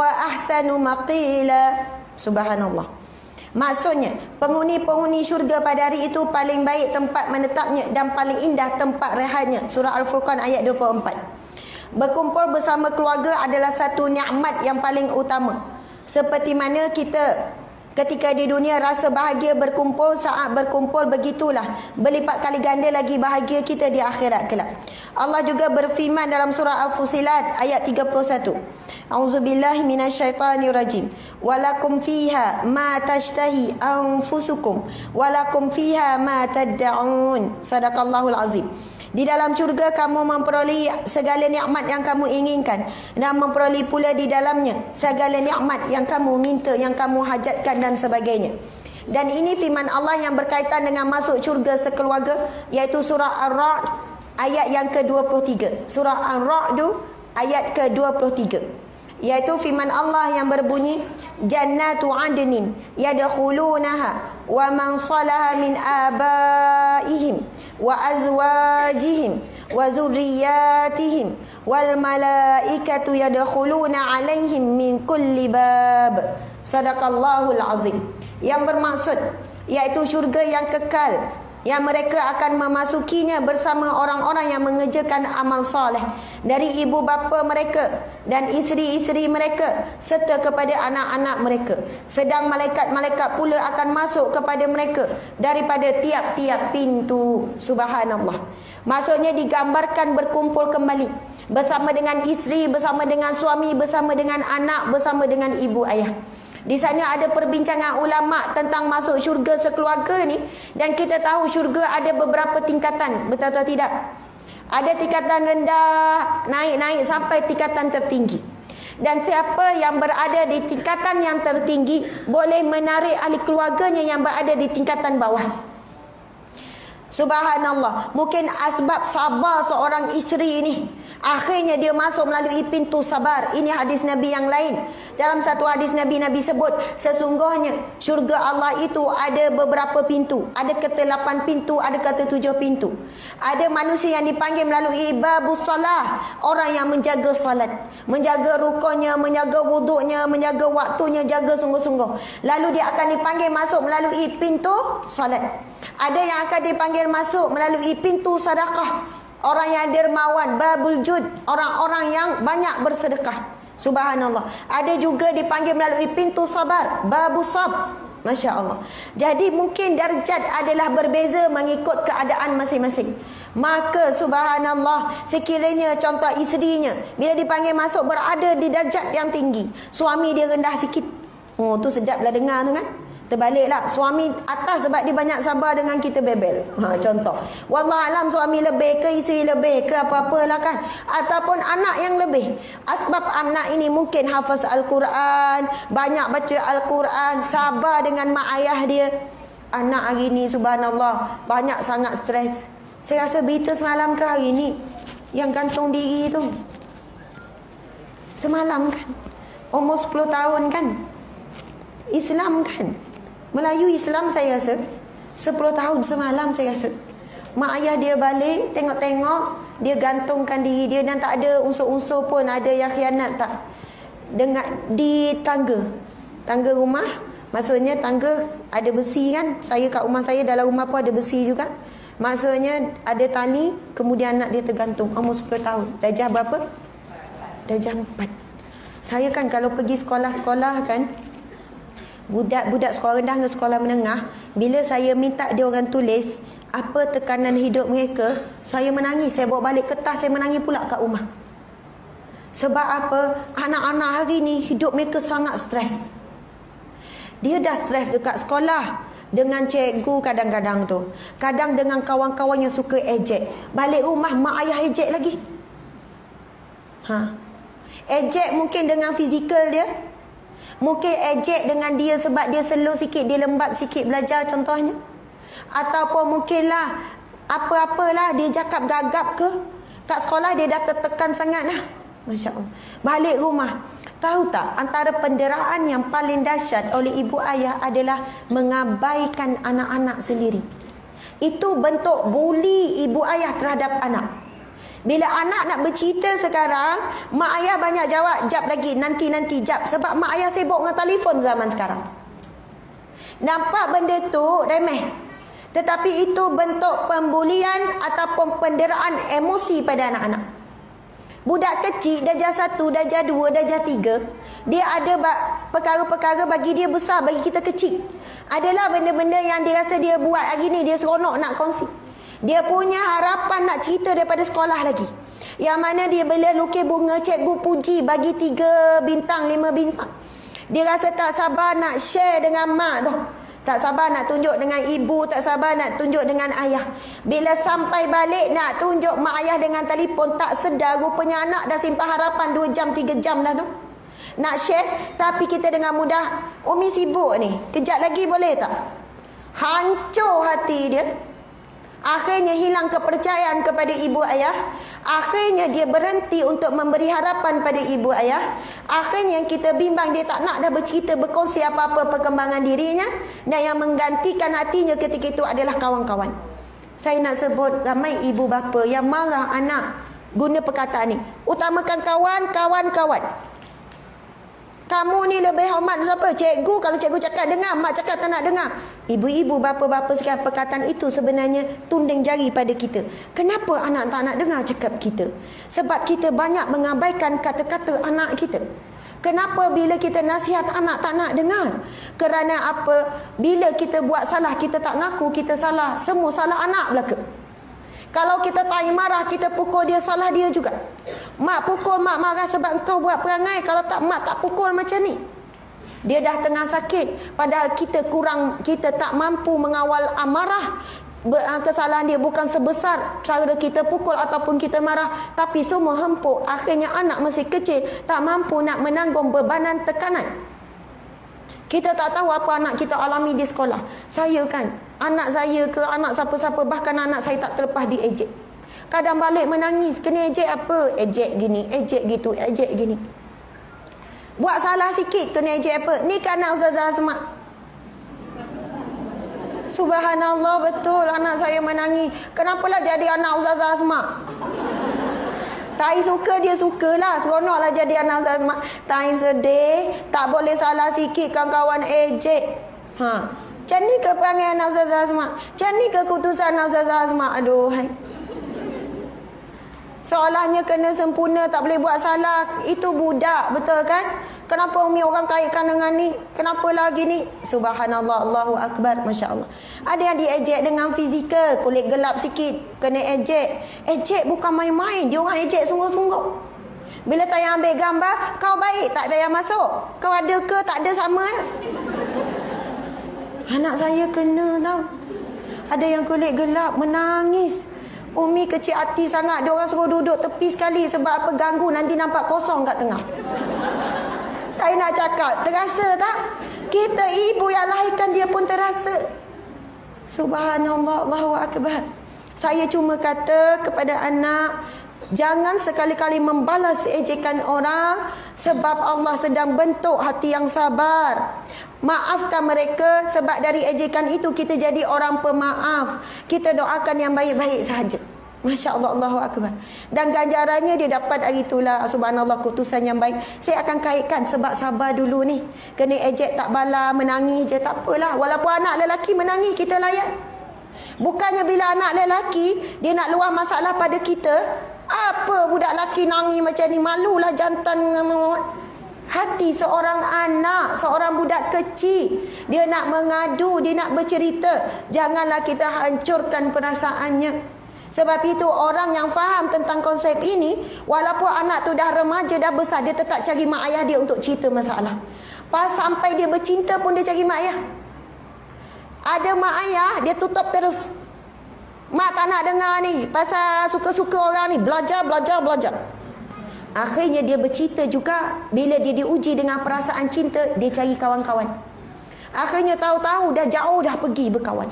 wa ahsanu maqila. Subhanallah. Maksudnya, penghuni-penghuni syurga pada hari itu paling baik tempat menetapnya dan paling indah tempat rehatnya. Surah Al-Furqan ayat 24. Berkumpul bersama keluarga adalah satu nikmat yang paling utama. Seperti mana kita ketika di dunia rasa bahagia berkumpul, saat berkumpul begitulah berlipat kali ganda lagi bahagia kita di akhirat kelak. Allah juga berfirman dalam surah Al-Fusilat ayat 31. A'udzubillahi minasyaitonirrajim. Walakum fiha ma tashtahi anfusukum walakum fiha ma tad'un. Sadaqallahul azim. Di dalam syurga kamu memperoleh segala nikmat yang kamu inginkan dan memperoleh pula di dalamnya segala nikmat yang kamu minta, yang kamu hajatkan dan sebagainya. Dan ini firman Allah yang berkaitan dengan masuk syurga sekeluarga, iaitu surah Ar-Ra'd ayat yang ke-23. Surah Ar-Ra'd ayat ke-23, iaitu firman Allah yang berbunyi, Jannatu adnin yadkhulunaha wa man salaha min abaihim wa azwajihim wa zurriyatihim wal malaikatu yadkhuluna alaihim min kulli bab. Sadaqallahul azim. Yang bermaksud iaitu syurga yang kekal, yang mereka akan memasukinya bersama orang-orang yang mengerjakan amal soleh dari ibu bapa mereka dan isteri-isteri mereka serta kepada anak-anak mereka. Sedang malaikat-malaikat pula akan masuk kepada mereka daripada tiap-tiap pintu. Subhanallah. Maksudnya digambarkan berkumpul kembali bersama dengan isteri, bersama dengan suami, bersama dengan anak, bersama dengan ibu ayah. Di sana ada perbincangan ulama tentang masuk syurga sekeluarga ni, dan kita tahu syurga ada beberapa tingkatan, betul atau tidak? Ada tingkatan rendah, naik-naik sampai tingkatan tertinggi. Dan siapa yang berada di tingkatan yang tertinggi boleh menarik ahli keluarganya yang berada di tingkatan bawah. Subhanallah. Mungkin asbab sabar seorang isteri ini, akhirnya dia masuk melalui pintu sabar. Ini hadis Nabi yang lain. Dalam satu hadis Nabi sebut, sesungguhnya syurga Allah itu ada beberapa pintu. Ada kata 8 pintu, ada kata 7 pintu. Ada manusia yang dipanggil melalui babus salah, orang yang menjaga salat, menjaga rukunnya, menjaga wuduknya, menjaga waktunya, jaga sungguh-sungguh. Lalu dia akan dipanggil masuk melalui pintu salat. Ada yang akan dipanggil masuk melalui pintu sedekah, orang yang dermawan, babul jud, orang-orang yang banyak bersedekah. Subhanallah. Ada juga dipanggil melalui pintu sabar, babus sab. Masya Allah. Jadi mungkin darjat adalah berbeza mengikut keadaan masing-masing. Maka subhanallah, sekiranya contoh isterinya bila dipanggil masuk berada di darjat yang tinggi, suami dia rendah sikit, oh tu sedaplah dengar tu kan. Terbaliklah, suami atas sebab dia banyak sabar dengan kita bebel. Contoh, wallahualam suami lebih ke isteri lebih ke apa-apalah kan, ataupun anak yang lebih. Asbab anak ini mungkin hafaz Al-Quran, banyak baca Al-Quran, sabar dengan mak ayah dia. Anak hari ni subhanallah banyak sangat stres. Saya rasa berita semalam ke hari ni yang gantung diri tu, semalam kan, umur 10 tahun kan, Islam kan, Melayu Islam saya rasa 10 tahun semalam saya rasa. Mak ayah dia balik tengok-tengok, dia gantungkan diri dia dan tak ada unsur-unsur pun ada yang khianat tak. Dengan di tangga rumah, maksudnya tangga ada besi kan. Saya kat rumah saya, dalam rumah pun ada besi juga. Maksudnya ada tali, kemudian anak dia tergantung umur 10 tahun. Darjah berapa? Darjah 4. Saya kan kalau pergi sekolah-sekolah kan, Budak-budak sekolah rendah dengan sekolah menengah, bila saya minta dia orang tulis apa tekanan hidup mereka, saya menangis. Saya bawa balik kertas, saya menangis pula kat rumah. Sebab apa? Anak-anak hari ni hidup mereka sangat stres. Dia dah stres dekat sekolah, dengan cikgu kadang-kadang tu, kadang dengan kawan-kawan yang suka ejek. Balik rumah mak ayah ejek lagi. Ejek mungkin dengan fizikal dia, mungkin ejek dengan dia sebab dia slow sikit, dia lembat sikit belajar contohnya. Ataupun mungkinlah apa-apalah dia cakap gagap ke, kat sekolah dia dah tertekan sangat lah. Masya Allah. Balik rumah, tahu tak, antara penderaan yang paling dahsyat oleh ibu ayah adalah mengabaikan anak-anak sendiri. Itu bentuk buli ibu ayah terhadap anak. Bila anak nak bercerita sekarang, mak ayah banyak jawab, jap lagi, nanti jap. Sebab mak ayah sibuk dengan telefon zaman sekarang. Nampak benda tu remeh, tetapi itu bentuk pembulian ataupun penderaan emosi pada anak-anak. Budak kecil darjah 1, darjah 2, darjah 3, dia ada perkara-perkara bagi dia besar, bagi kita kecil. Adalah benda-benda yang dia rasa dia buat hari ni, dia seronok nak kongsi. Dia punya harapan nak cerita daripada sekolah lagi. Yang mana dia bila lukis bunga, cikgu puji, bagi 3 bintang, 5 bintang. Dia rasa tak sabar nak share dengan mak tu. Tak sabar nak tunjuk dengan ibu, tak sabar nak tunjuk dengan ayah. Bila sampai balik nak tunjuk mak ayah dengan telefon, tak sedar rupanya anak dah simpan harapan 2 jam, 3 jam dah tu. Nak share, tapi kita dengan mudah, Umi sibuk ni, kejap lagi boleh tak? Hancur hati dia. Akhirnya hilang kepercayaan kepada ibu ayah. Akhirnya dia berhenti untuk memberi harapan pada ibu ayah. Akhirnya kita bimbang, dia tak nak dah bercerita, berkongsi apa-apa perkembangan dirinya. Dan yang menggantikan hatinya ketika itu adalah kawan-kawan. Saya nak sebut ramai ibu bapa yang marah anak guna perkataan ni. Utamakan kawan-kawan. Kamu ni lebih hormat siapa? Cikgu. Kalau cikgu cakap dengar, mak cakap tak nak dengar. Ibu-ibu, bapa-bapa sekarang, perkataan itu sebenarnya tunding jari pada kita. Kenapa anak tak nak dengar cakap kita? Sebab kita banyak mengabaikan kata-kata anak kita. Kenapa bila kita nasihat anak tak nak dengar? Kerana apa? Bila kita buat salah, kita tak ngaku kita salah. Semua salah anak belaka. Kalau kita tak marah, kita pukul dia, salah dia juga. Mak pukul, mak marah sebab engkau buat perangai. Kalau tak, mak tak pukul macam ni. Dia dah tengah sakit, padahal kita tak mampu mengawal amarah. Kesalahan dia bukan sebesar cara kita pukul ataupun kita marah, tapi semua hempuk. Akhirnya anak masih kecil tak mampu nak menanggung bebanan tekanan. Kita tak tahu apa anak kita alami di sekolah. Saya kan, anak saya ke anak siapa-siapa, bahkan anak saya tak terlepas diejek. Kadang balik menangis, kena ejek apa? Ejek gini, ejek gitu, ejek gini. Buat salah sikit kena ejek apa? Ni kan anak Ustazah Asma. Subhanallah, betul anak saya menangis. Kenapalah jadi anak Ustazah Asma? Tai suka dia sukalah, seronoklah jadi anak Ustazah Asma. Tai sedih, tak boleh salah sikit kawan-kawan ejek. Macam ni ke perangai anak Ustazah Asma? Macam ni ke keputusan anak Ustazah Asma? Aduh, hai. Seolahnya kena sempurna, tak boleh buat salah. Itu budak, betul kan? Kenapa umi orang kaitkan dengan ni? Kenapa lagi ni? Subhanallah, Allahu Akbar, Masya Allah. Ada yang diejek dengan fizikal, kulit gelap sikit, kena ejek. Ejek bukan main-main, dia orang ejek sungguh-sungguh. Bila tayang ambil gambar, kau baik, tak payah masuk. Kau ada ke, tak ada, sama. Anak saya kena tau. Ada yang kulit gelap, menangis. Umi kecil hati sangat, dia orang suruh duduk tepi sekali. Sebab apa? Ganggu, nanti nampak kosong kat tengah. Saya nak cakap, terasa tak? Kita ibu yang lahirkan dia pun terasa. Subhanallah, Allahu Akbar. Saya cuma kata kepada anak, jangan sekali-kali membalas ejekan orang, sebab Allah sedang bentuk hati yang sabar. Maafkan mereka, sebab dari ejekan itu kita jadi orang pemaaf. Kita doakan yang baik-baik sahaja. Masya Allah, Allahu Akbar. Dan ganjarannya dia dapat hari itulah. Subhanallah, keputusan yang baik. Saya akan kaitkan sebab sabar dulu ni. Kena ejek tak bala, menangis je, tak apalah. Walaupun anak lelaki menangis, kita layan. Bukannya bila anak lelaki dia nak luah masalah pada kita, apa budak lelaki nangis macam ni, malulah jantan. Hati seorang anak, seorang budak kecil, dia nak mengadu, dia nak bercerita, janganlah kita hancurkan perasaannya. Sebab itu orang yang faham tentang konsep ini, walaupun anak tu dah remaja, dah besar, dia tetap cari mak ayah dia untuk cerita masalah. Pas sampai dia bercinta pun dia cari mak ayah. Ada mak ayah, dia tutup terus. Mak tak nak dengar ni pasal suka-suka orang ni. Belajar. Akhirnya dia bercerita juga. Bila dia diuji dengan perasaan cinta, dia cari kawan-kawan. Akhirnya tahu-tahu dah jauh dah pergi berkawan.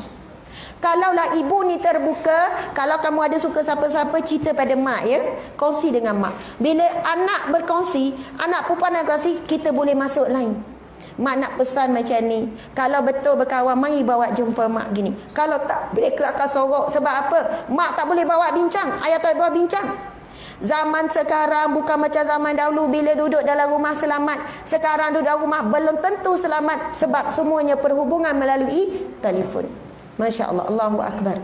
Kalaulah ibu ni terbuka, kalau kamu ada suka siapa-siapa, cerita pada mak ya. Kongsi dengan mak. Bila anak berkongsi, anak perempuan nak kongsi, kita boleh masuk lain. Mak nak pesan macam ni. Kalau betul berkawan, mari bawa jumpa mak gini. Kalau tak, mereka akan sorok. Sebab apa? Mak tak boleh bawa bincang, ayah tak boleh bawa bincang. Zaman sekarang bukan macam zaman dahulu bila duduk dalam rumah selamat. Sekarang duduk dalam rumah belum tentu selamat. Sebab semuanya perhubungan melalui telefon. Masya Allah, Allahu Akbar.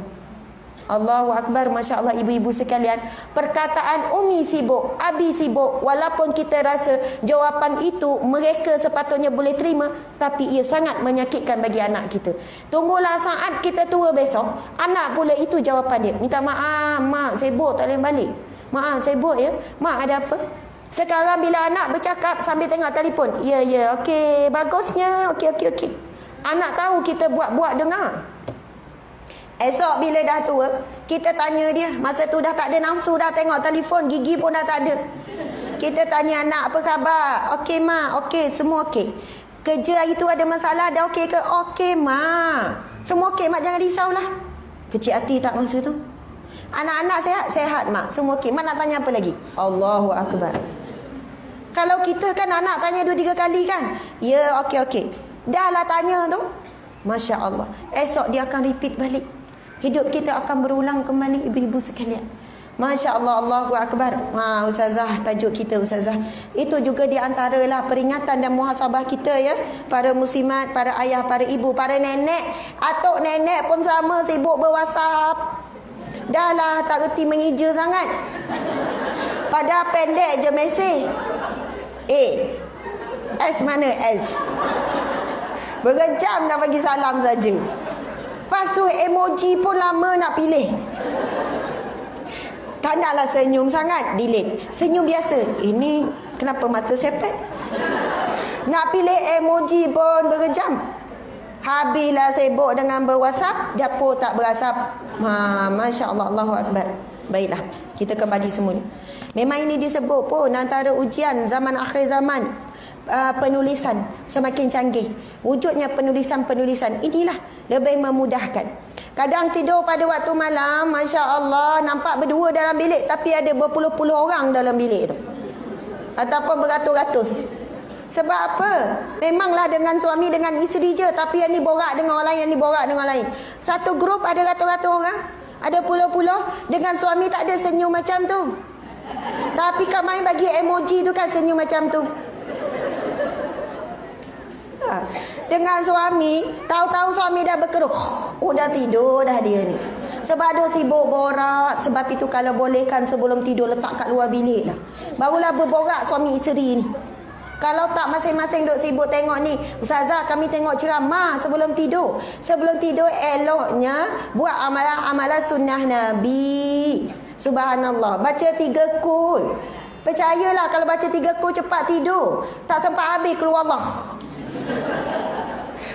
Allahu Akbar, Masya Allah ibu-ibu sekalian. Perkataan Umi sibuk, Abi sibuk, walaupun kita rasa jawapan itu mereka sepatutnya boleh terima, tapi ia sangat menyakitkan bagi anak kita. Tunggulah saat kita tua besok, anak pula itu jawapan dia. Minta maaf, mak sibuk tak boleh balik. Maaf sibuk ya, mak ada apa? Sekarang bila anak bercakap sambil tengok telefon, ya okey, bagusnya, okey. Anak tahu kita buat-buat dengar. Esok bila dah tua, kita tanya dia. Masa tu dah tak ada nafsu dah tengok telefon, gigi pun dah tak ada. Kita tanya anak, apa khabar? Okey mak, okey, semua okey. Kerja hari tu ada masalah, dah okey ke? Okey mak. Semua okey mak, jangan risaulah. Kecil hati tak masa tu? Anak-anak sihat? Sihat mak, semua okey. Mak nak tanya apa lagi? Allahu Akbar. Kalau kita kan anak tanya 2-3 kali kan? Ya, okey. Dah lah tanya tu. Masya Allah. Esok dia akan repeat balik. Hidup kita akan berulang kembali ibu-ibu sekalian. Masya Allah, Allahu Akbar. Ustazah, tajuk kita Ustazah. Itu juga di antaralah peringatan dan muhasabah kita ya. Para muslimat, para ayah, para ibu, para nenek. Atuk nenek pun sama sibuk berwhatsapp. Dah lah tak reti mengija sangat. Padahal pendek je mesej. S mana S? Berjam dah bagi salam saja. Lepas tu emoji pun lama nak pilih. Tak naklah senyum sangat, delete. Senyum biasa, ini kenapa mata sepet? Nak pilih emoji pun berjam. Habislah sibuk dengan berwhatsapp, dapur tak berasap. Masya Allah, Allahu Akbar. Baiklah, kita kembali semula. Memang ini disebut pun antara ujian zaman akhir zaman. Penulisan semakin canggih. Wujudnya penulisan-penulisan inilah lebih memudahkan. Kadang tidur pada waktu malam, Masya Allah, nampak berdua dalam bilik, tapi ada berpuluh-puluh orang dalam bilik tu, ataupun beratus-ratus. Sebab apa? Memanglah dengan suami, dengan isteri je, tapi yang ni borak dengan orang lain, yang ni borak dengan orang lain. Satu grup ada ratus-ratus orang, ada puluh-puluh. Dengan suami tak ada senyum macam tu, tapi kau main bagi emoji tu kan senyum macam tu. Dengan suami, tahu-tahu suami dah berkeruh, dah tidur dah dia ni. Sebab dia sibuk borak. Sebab itu kalau bolehkan sebelum tidur letak kat luar bilik lah, barulah berborak suami isteri ni. Kalau tak masing-masing duk sibuk tengok ni, Ustazah kami tengok ceramah sebelum tidur. Sebelum tidur eloknya buat amalan-amalan sunnah Nabi. Subhanallah, baca 3 kul. Percayalah kalau baca 3 kul cepat tidur. Tak sempat habis keluar Allah.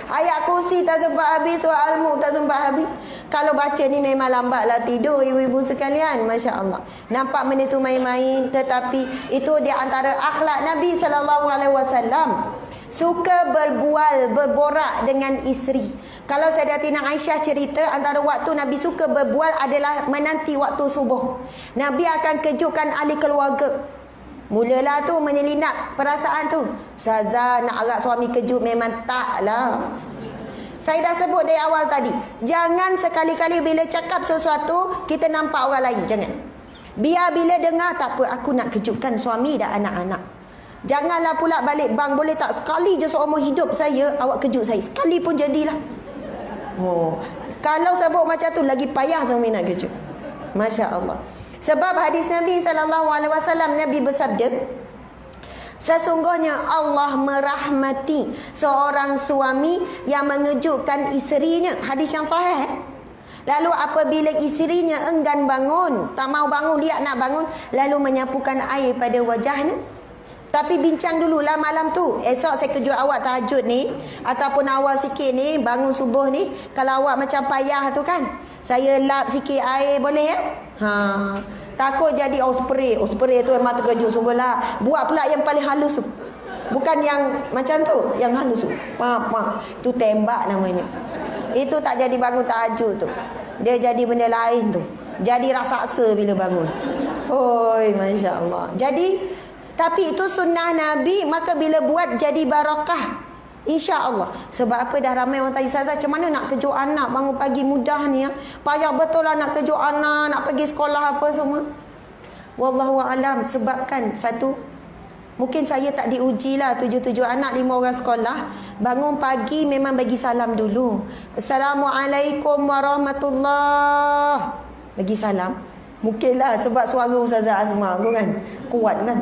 Ayat kursi tak sempat habis, surah Al-Mulk tak sempat habis. Kalau baca ni memang lambatlah tidur ibu-ibu sekalian. Masya Allah. Nampak benda tu main-main, tetapi itu di antara akhlak Nabi SAW. Suka berborak dengan isteri. Kalau Sayyidatina Aisyah cerita, antara waktu Nabi suka berbual adalah menanti waktu subuh. Nabi akan kejutkan ahli keluarga. Mulalah tu menyelinap perasaan tu. Ustazah nak harap suami kejut, memang taklah. Saya dah sebut dari awal tadi, jangan sekali-kali bila cakap sesuatu kita nampak orang lain. Jangan. Biar bila dengar, tak apa, aku nak kejutkan suami dan anak-anak. Janganlah pula balik bang, boleh tak sekali je seumur hidup saya awak kejut saya. Sekali pun jadilah. Kalau sebut macam tu lagi payah suami nak kejut. Masya Allah. Sebab hadis Nabi SAW, Nabi bersabda, Sesungguhnya Allah merahmati seorang suami yang mengejutkan isterinya. Hadis yang sahih. Lalu apabila isterinya enggan bangun, tak mau bangun, dia nak bangun, lalu menyapukan air pada wajahnya. Tapi bincang dululah malam tu. Esok saya kejut awak tahajud ni, ataupun awal sikit ni, bangun subuh ni, kalau awak macam payah tu kan, saya lap sikit air boleh ya? Takut jadi spray. Spray tu memang terkejut sungguhlah. Buat pula yang paling halus tu. Bukan yang macam tu, yang halus tu. Itu tembak namanya. Itu tak jadi bangun tahajud tu. Dia jadi benda lain tu. Jadi raksasa bila bangun. Oi, masya-Allah. Jadi tapi itu sunnah Nabi, maka bila buat jadi barakah, insya-Allah. Sebab apa, dah ramai orang tanya, Ustazah macam mana nak kejut anak bangun pagi mudah ni ya? Payah betul lah nak kejut anak, nak pergi sekolah apa semua. Wallahu alam. Sebabkan satu, mungkin saya tak diuji lah, 7 anak 5 orang sekolah. Bangun pagi memang bagi salam dulu. Assalamualaikum warahmatullahi. Bagi salam. Mungkinlah sebab suara Ustazah Azma tu kan kuat kan.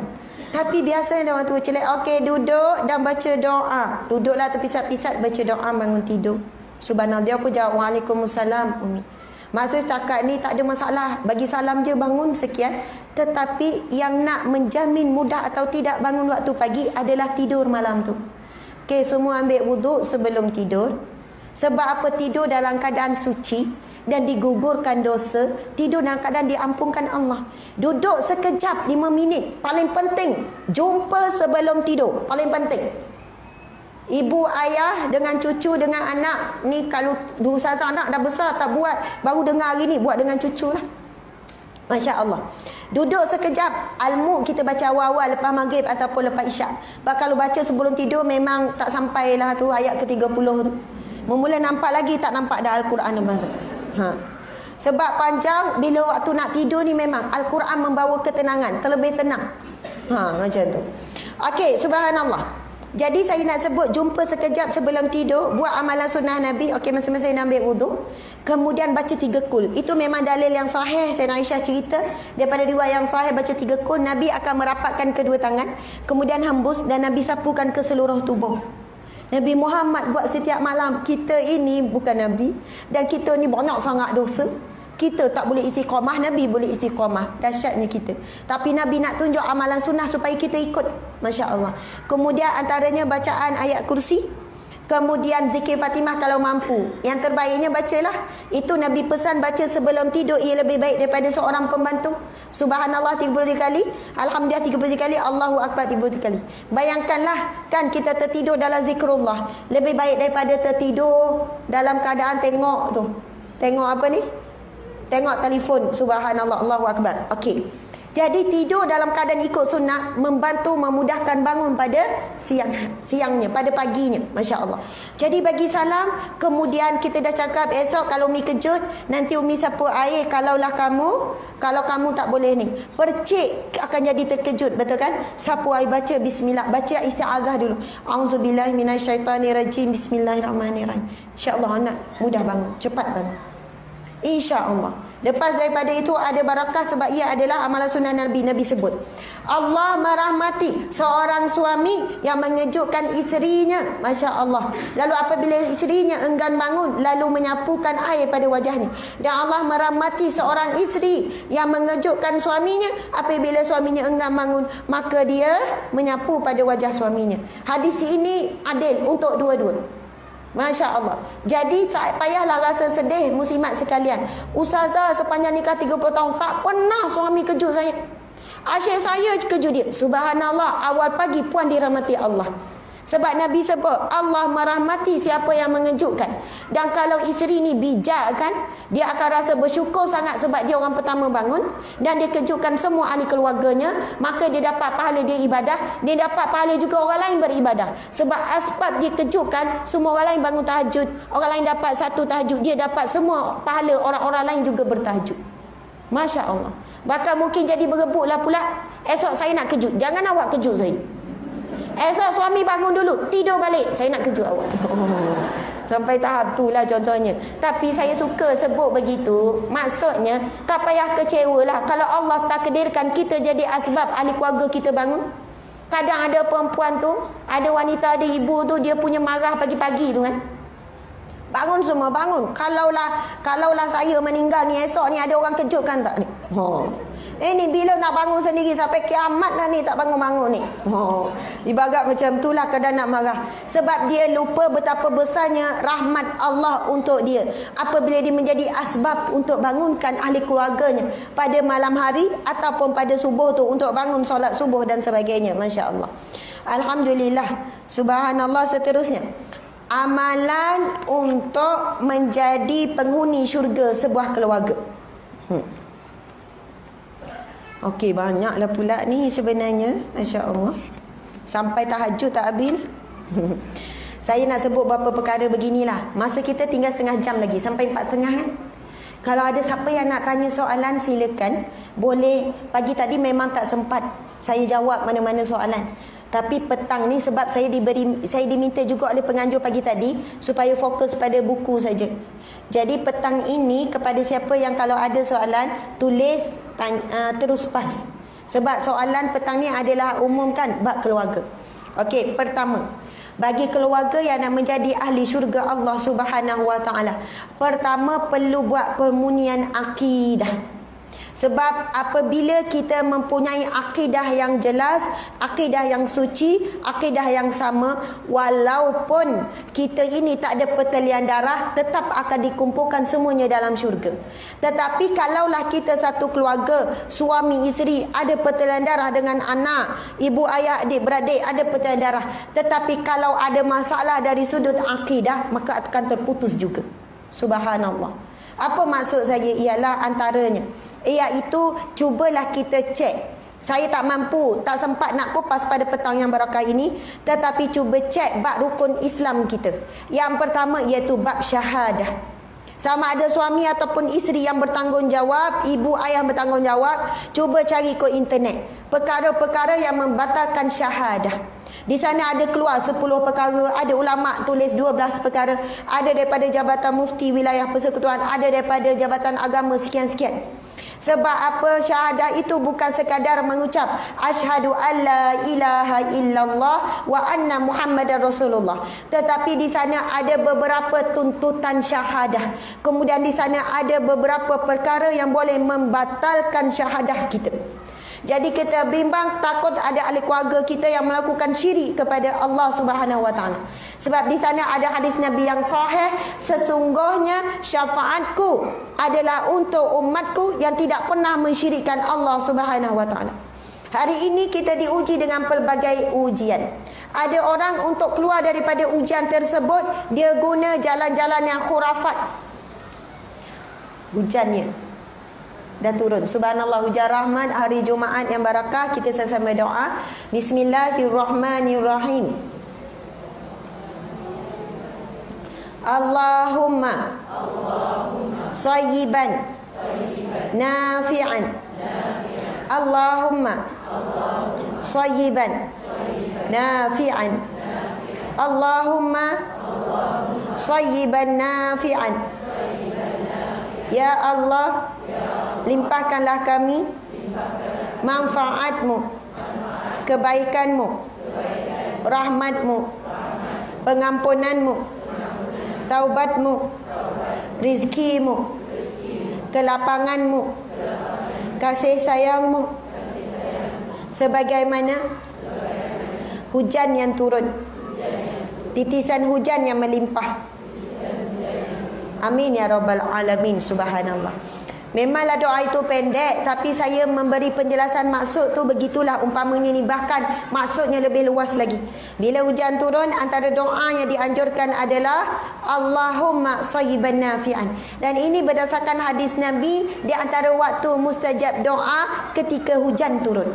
Tapi biasanya orang tua celak, okey duduk dan baca doa. Duduklah terpisat-pisat baca doa bangun tidur. Subhanallah. Dia pun jawab waalaikumsalam Umi. Maksud setakat ni tak ada masalah. Bagi salam je bangun sekian. Tetapi yang nak menjamin mudah atau tidak bangun waktu pagi adalah tidur malam tu. Okey, semua ambil wuduk sebelum tidur. Sebab apa? Tidur dalam keadaan suci dan digugurkan dosa, tidur dalam keadaan diampunkan Allah. Duduk sekejap 5 minit, paling penting. Jumpa sebelum tidur, paling penting. Ibu, ayah dengan cucu, dengan anak. Ni kalau Ustazah anak dah besar tak buat, baru dengar hari ni, buat dengan cucu lah. Masya Allah. Duduk sekejap. Al-Mulk kita baca awal-awal lepas maghrib ataupun lepas isyak. Kalau baca sebelum tidur memang tak sampailah tu ayat ke-30 tu. Memula nampak lagi tak nampak dah Al-Quran masa. Sebab panjang, bila waktu nak tidur ni memang Al-Quran membawa ketenangan, terlebih tenang. Macam tu. Okey, subhanallah. Jadi saya nak sebut jumpa sekejap sebelum tidur, buat amalan sunnah Nabi. Okey, masa-masa nak ambil wuduk, kemudian baca 3 kul. Itu memang dalil yang sahih. Sayyidina Aisyah cerita daripada riwayat yang sahih, baca 3 kul. Nabi akan merapatkan kedua tangan, kemudian hembus dan Nabi sapukan ke seluruh tubuh. Nabi Muhammad buat setiap malam. Kita ini bukan Nabi, dan kita ni banyak sangat dosa. Kita tak boleh istiqamah, Nabi boleh istiqamah. Dahsyatnya kita. Tapi Nabi nak tunjuk amalan sunnah supaya kita ikut. Masya Allah. Kemudian antaranya bacaan ayat kursi. Kemudian zikir Fatimah kalau mampu. Yang terbaiknya bacalah. Itu Nabi pesan baca sebelum tidur. Ia lebih baik daripada seorang pembantu. Subhanallah 33 kali, Alhamdulillah 33 kali, Allahu Akbar 33 kali. Bayangkanlah kan kita tertidur dalam zikrullah, lebih baik daripada tertidur dalam keadaan tengok tu. Tengok apa ni? Tengok telefon. Subhanallah, Allahu Akbar. Okey. Jadi tidur dalam keadaan ikut sunnah membantu memudahkan bangun pada siangnya, pada paginya. Masya Allah. Jadi bagi salam, kemudian kita dah cakap esok kalau Umi kejut, nanti Umi sapu air kalau kamu tak boleh ni. Percik akan jadi terkejut, betul kan? Sapu air, baca bismillah, baca isti'azah dulu. Auzubillahi minasyaitanirrajim, bismillahirrahmanirrahim. InsyaAllah anak mudah bangun, cepat bangun. InsyaAllah. Lepas daripada itu ada barakah sebab ia adalah amalan sunnah Nabi. Nabi sebut Allah merahmati seorang suami yang mengejutkan isterinya. Masya Allah. Lalu apabila isterinya enggan bangun, lalu menyapukan air pada wajahnya. Dan Allah merahmati seorang isteri yang mengejutkan suaminya. Apabila suaminya enggan bangun, maka dia menyapu pada wajah suaminya. Hadis ini adil untuk dua-dua. Masya Allah. Jadi tak payahlah rasa sedih muslimat sekalian. Ustazah sepanjang nikah 30 tahun tak pernah suami kejut saya. Asyik saya kejut dia. Subhanallah, awal pagi puan dirahmati Allah. Sebab Nabi sebut Allah merahmati siapa yang mengejutkan. Dan kalau isteri ni bijak kan, dia akan rasa bersyukur sangat sebab dia orang pertama bangun dan dia kejutkan semua ahli keluarganya, maka dia dapat pahala dia ibadah, dia dapat pahala juga orang lain beribadah. Sebab asbab dia kejutkan, semua orang lain bangun tahajud, orang lain dapat satu tahajud, dia dapat semua pahala orang-orang lain juga bertahajud. Masya Allah. Bahkan mungkin jadi berebutlah pula, esok saya nak kejut, jangan awak kejut saya. Esok suami bangun dulu, tidur balik, saya nak kejut awak. Sampai tahap tu lah contohnya. Tapi saya suka sebut begitu. Maksudnya tak payah kecewa lah kalau Allah takdirkan kita jadi asbab ahli keluarga kita bangun. Kadang ada perempuan tu, ada wanita, ada ibu tu, dia punya marah pagi-pagi tu kan. Bangun semua, bangun. Kalaulah saya meninggal ni, esok ni ada orang kejutkan tak ni? Ni bila nak bangun sendiri sampai kiamat dah ni tak bangun-bangun ni. Ibarat macam itulah kadang nak marah. Sebab dia lupa betapa besarnya rahmat Allah untuk dia. Apabila dia menjadi asbab untuk bangunkan ahli keluarganya pada malam hari ataupun pada subuh tu untuk bangun solat subuh dan sebagainya. Masya Allah. Alhamdulillah. Subhanallah. Seterusnya, amalan untuk menjadi penghuni syurga sebuah keluarga. Okey, banyaklah pula ni sebenarnya. Masya Allah. Sampai tahajud tak habis. Saya nak sebut beberapa perkara beginilah. Masa kita tinggal setengah jam lagi. Sampai 4:30 kan. Kalau ada siapa yang nak tanya soalan, silakan. Boleh. Pagi tadi memang tak sempat saya jawab mana-mana soalan. Tapi petang ni sebab saya diminta juga oleh penganjur pagi tadi supaya fokus pada buku saja. Jadi petang ini kepada siapa yang kalau ada soalan tulis terus pas. Sebab soalan petang ni adalah umumkan bab keluarga. Okey, pertama, bagi keluarga yang nak menjadi ahli syurga Allah Subhanahu Wa Taala, pertama perlu buat permunian akidah. Sebab apabila kita mempunyai akidah yang jelas, akidah yang suci, akidah yang sama, walaupun kita ini tak ada pertalian darah, tetap akan dikumpulkan semuanya dalam syurga. Tetapi kalaulah kita satu keluarga, suami isteri ada pertalian darah dengan anak, ibu ayah adik beradik ada pertalian darah, tetapi kalau ada masalah dari sudut akidah, maka akan terputus juga. Subhanallah. Apa maksud saya? Ialah antaranya, iaitu cubalah kita cek. Saya tak mampu, tak sempat nak kupas pada petang yang barakah ini, tetapi cuba cek bab rukun Islam kita. Yang pertama iaitu bab syahadah. Sama ada suami ataupun isteri yang bertanggungjawab, ibu ayah bertanggungjawab, cuba cari ke internet perkara-perkara yang membatalkan syahadah. Di sana ada keluar 10 perkara, ada ulama tulis 12 perkara, ada daripada Jabatan Mufti Wilayah Persekutuan, ada daripada Jabatan Agama sekian-sekian. Sebab apa? Syahadah itu bukan sekadar mengucap asyhadu alla ilaha illallah wa anna muhammadar rasulullah, tetapi di sana ada beberapa tuntutan syahadah. Kemudian di sana ada beberapa perkara yang boleh membatalkan syahadah kita. Jadi kita bimbang takut ada ahli keluarga kita yang melakukan syirik kepada Allah Subhanahu Wa Taala. Sebab di sana ada hadis Nabi yang sahih, sesungguhnya syafaatku adalah untuk umatku yang tidak pernah mensyirikkan Allah Subhanahu Wa Taala. Hari ini kita diuji dengan pelbagai ujian. Ada orang untuk keluar daripada ujian tersebut, dia guna jalan-jalan yang khurafat. Hujannya dah turun. Subhanallah, hujan rahmat hari Jumaat yang barakah. Kita sama-sama doa. Bismillahirrahmanirrahim. Allahumma sayyiban nafi'an. Allahumma sayyiban nafi'an. Allahumma sayyiban nafi'an. Ya Allah, limpahkanlah kami manfaatmu, kebaikanmu, rahmatmu, pengampunanmu, taubatmu, rizkimu, kelapanganmu, kasih sayangmu, sebagaimana hujan yang turun, titisan hujan yang melimpah. Amin ya rabbal alamin. Subhanallah. Memanglah doa itu pendek, tapi saya memberi penjelasan maksud tu begitulah umpamanya ni. Bahkan maksudnya lebih luas lagi. Bila hujan turun, antara doa yang dianjurkan adalah Allahumma sayyiban nafi'an. Dan ini berdasarkan hadis Nabi, di antara waktu mustajab doa ketika hujan turun.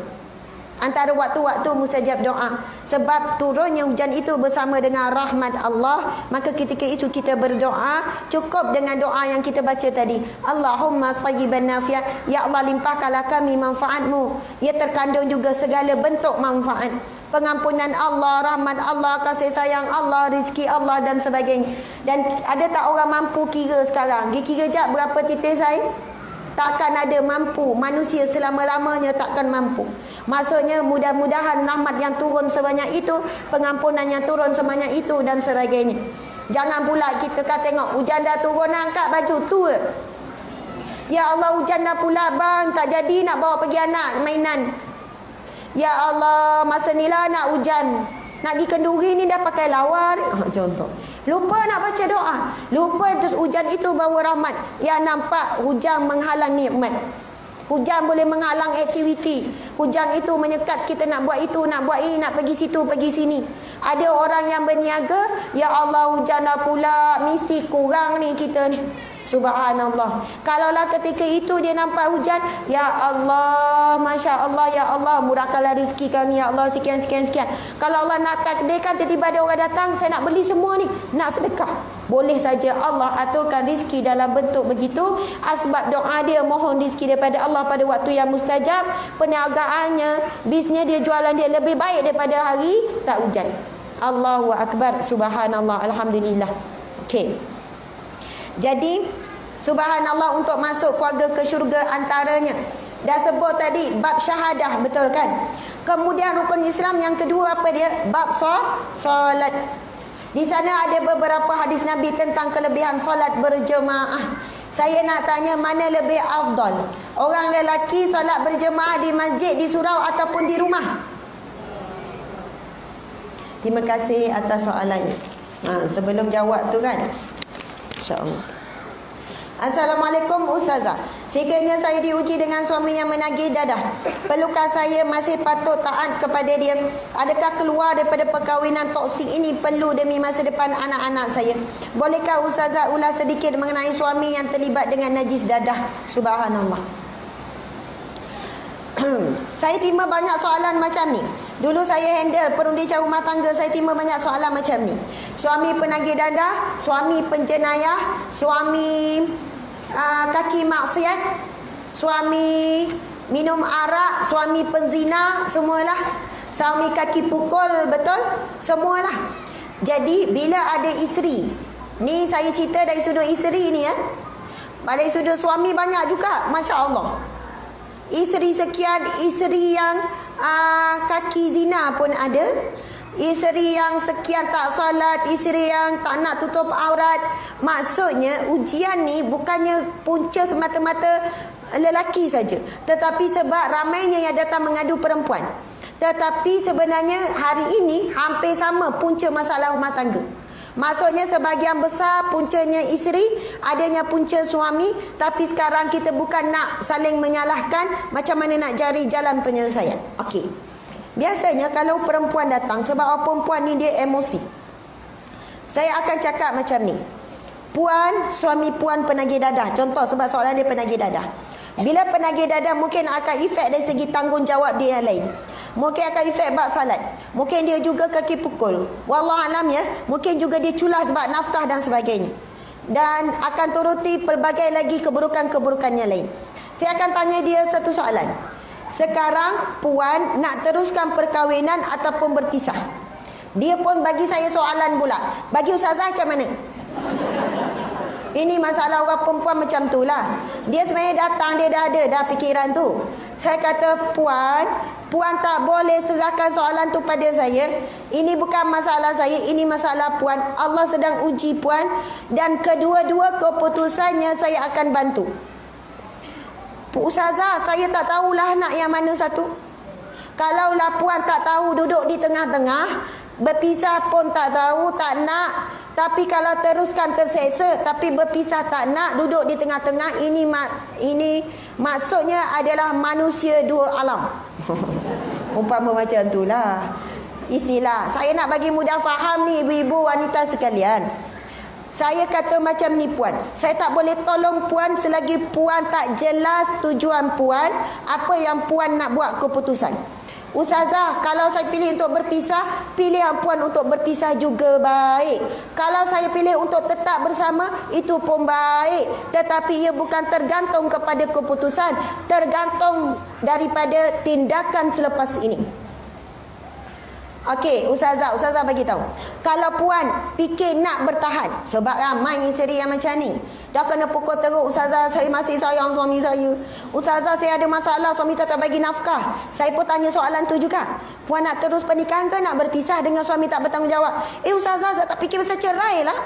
Antara waktu-waktu mustajab doa. Sebab turunnya hujan itu bersama dengan rahmat Allah, maka ketika itu kita berdoa, cukup dengan doa yang kita baca tadi. Allahumma sayyiban nafi'an. Ya Allah, limpahkanlah kami manfaatmu. Ia terkandung juga segala bentuk manfaat. Pengampunan Allah, rahmat Allah, kasih sayang Allah, rizki Allah dan sebagainya. Dan ada tak orang mampu kira sekarang? Kira jap berapa titis air? takkan ada mampu. Manusia selama-lamanya takkan mampu. Maksudnya mudah-mudahan rahmat yang turun sebanyak itu, pengampunan yang turun sebanyak itu dan sebagainya. Jangan pula kita kata tengok hujan dah turun, angkat baju tu. Ya Allah, hujan dah pula bang, tak jadi nak bawa pergi anak mainan. Ya Allah, masa ni lah nak hujan, nak pergi kenduri ni dah pakai lawan. Contoh. Lupa nak baca doa. Lupa terus hujan itu bawa rahmat. Ya, nampak hujan menghalang nikmat. Hujan boleh menghalang aktiviti. Hujan itu menyekat kita nak buat itu, nak buat ini, nak pergi situ, pergi sini. Ada orang yang berniaga, ya Allah hujan dah pula, mesti kurang ni kita ni. Subhanallah. Kalaulah ketika itu dia nampak hujan, ya Allah, Masya Allah, ya Allah, murahkanlah rezeki kami, ya Allah, sekian. Kalau Allah nak takdirkan tiba-tiba ada orang datang, saya nak beli semua ni, nak sedekah, boleh saja Allah aturkan rezeki dalam bentuk begitu. Sebab doa dia mohon rezeki daripada Allah pada waktu yang mustajab. Perniagaannya, bisnya dia, jualan dia lebih baik daripada hari tak hujan. Allahu Akbar. Subhanallah. Alhamdulillah. Okey. Jadi subhanallah, untuk masuk keluarga ke syurga antaranya dah sebut tadi bab syahadah, betul kan? Kemudian rukun Islam yang kedua apa dia? Bab solat. Di sana ada beberapa hadis Nabi tentang kelebihan solat berjemaah. Saya nak tanya, mana lebih afdal? Orang lelaki solat berjemaah di masjid, di surau ataupun di rumah? Terima kasih atas soalannya. Sebelum jawab tu kan, InsyaAllah. Assalamualaikum Ustazah. Sekiranya saya diuji dengan suami yang menagih dadah, perlukah saya masih patut taat kepada dia? Adakah keluar daripada perkahwinan toksik ini perlu demi masa depan anak-anak saya? Bolehkah Ustazah ulas sedikit mengenai suami yang terlibat dengan najis dadah? Subhanallah. Saya terima banyak soalan macam ni. Dulu saya handle perundi cara rumah tangga, saya terima banyak soalan macam ni. Suami penagih dadah, suami penjenayah, suami kaki maksiat, suami minum arak, suami penzina, semualah. Suami kaki pukul, betul? Semualah. Jadi bila ada isteri, ni saya cerita dari sudut isteri ni ya. Dari sudut suami banyak juga, Masya Allah. Isteri sekian, isteri yang kaki zina pun ada, isteri yang sekian tak solat, isteri yang tak nak tutup aurat. Maksudnya ujian ni bukannya punca semata-mata lelaki saja, tetapi sebab ramainya yang datang mengadu perempuan. Tetapi sebenarnya hari ini hampir sama punca masalah rumah tangga. Maksudnya sebahagian besar puncanya isteri, adanya punca suami. Tapi sekarang kita bukan nak saling menyalahkan, macam mana nak cari jalan penyelesaian. Okey. Biasanya kalau perempuan datang, sebab perempuan ni dia emosi, saya akan cakap macam ni. Puan, suami puan penagih dadah. Contoh sebab soalan dia penagih dadah. Bila penagih dadah mungkin akan efek dari segi tanggungjawab dia yang lain. Mungkin akan efek bab salat. Mungkin dia juga kaki pukul. Wallahualam ya. Mungkin juga dia culah sebab nafkah dan sebagainya. Dan akan turuti pelbagai lagi keburukan-keburukan yang lain. Saya akan tanya dia satu soalan. Sekarang puan nak teruskan perkahwinan ataupun berpisah? Dia pun bagi saya soalan pula. Bagi Ustazah macam mana? Ini masalah orang perempuan macam tu lah. Dia sebenarnya datang, dia dah ada dah fikiran tu. Saya kata, puan tak boleh serahkan soalan tu pada saya. Ini bukan masalah saya, ini masalah puan. Allah sedang uji puan. Dan kedua-dua keputusannya saya akan bantu. Ustazah, saya tak tahulah nak yang mana satu. Kalaulah puan tak tahu, duduk di tengah-tengah, berpisah pun tak tahu, tak nak. Tapi kalau teruskan terseksa, tapi berpisah tak nak, duduk di tengah-tengah, ini maksudnya adalah manusia dua alam. Umpama macam itulah istilah. Saya nak bagi mudah faham ni ibu-ibu wanita sekalian. Saya kata macam ni puan, saya tak boleh tolong puan selagi puan tak jelas tujuan puan, apa yang puan nak buat keputusan. Ustazah, kalau saya pilih untuk berpisah, pilihan puan untuk berpisah juga baik. Kalau saya pilih untuk tetap bersama, itu pun baik. Tetapi ia bukan tergantung kepada keputusan, tergantung daripada tindakan selepas ini. Okey, Ustazah bagi tahu. Kalau puan fikir nak bertahan, sebab ramai isteri yang macam ni. Dah kena pukul teruk, ustazah saya masih sayang suami saya. Ustazah saya ada masalah, suami tak bagi nafkah. Saya pun tanya soalan tu juga. Puan nak terus pernikahan ke nak berpisah dengan suami tak bertanggungjawab? Ustazah saya tak fikir pasal cerai lah.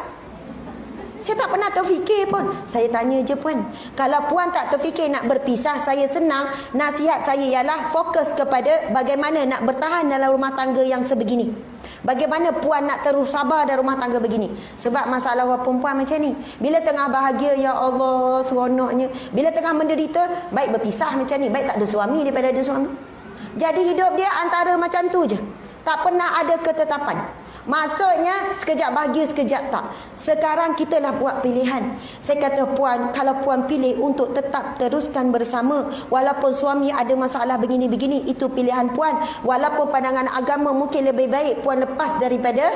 Saya tak pernah terfikir pun. Saya tanya je puan. Kalau puan tak terfikir nak berpisah, saya senang. Nasihat saya ialah fokus kepada bagaimana nak bertahan dalam rumah tangga yang sebegini. Bagaimana puan nak terus sabar dalam rumah tangga begini. Sebab masalah orang perempuan macam ni. Bila tengah bahagia, ya Allah, seronoknya. Bila tengah menderita, baik berpisah macam ni. Baik tak ada suami daripada ada suami. Jadi hidup dia antara macam tu je. Tak pernah ada ketetapan. Maksudnya sekejap bahagia, sekejap tak. Sekarang kita lah buat pilihan. Saya kata puan, kalau puan pilih untuk tetap teruskan bersama walaupun suami ada masalah begini-begini, itu pilihan puan. Walaupun pandangan agama mungkin lebih baik puan lepas daripada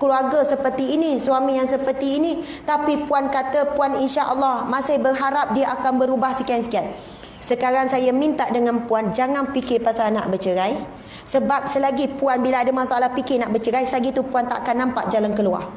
keluarga seperti ini, suami yang seperti ini, tapi puan kata puan insya-Allah masih berharap dia akan berubah sekian-sekian. Sekarang saya minta dengan puan, jangan fikir pasal nak bercerai. Sebab selagi puan bila ada masalah fikir nak bercerai, selagi tu puan tak akan nampak jalan keluar.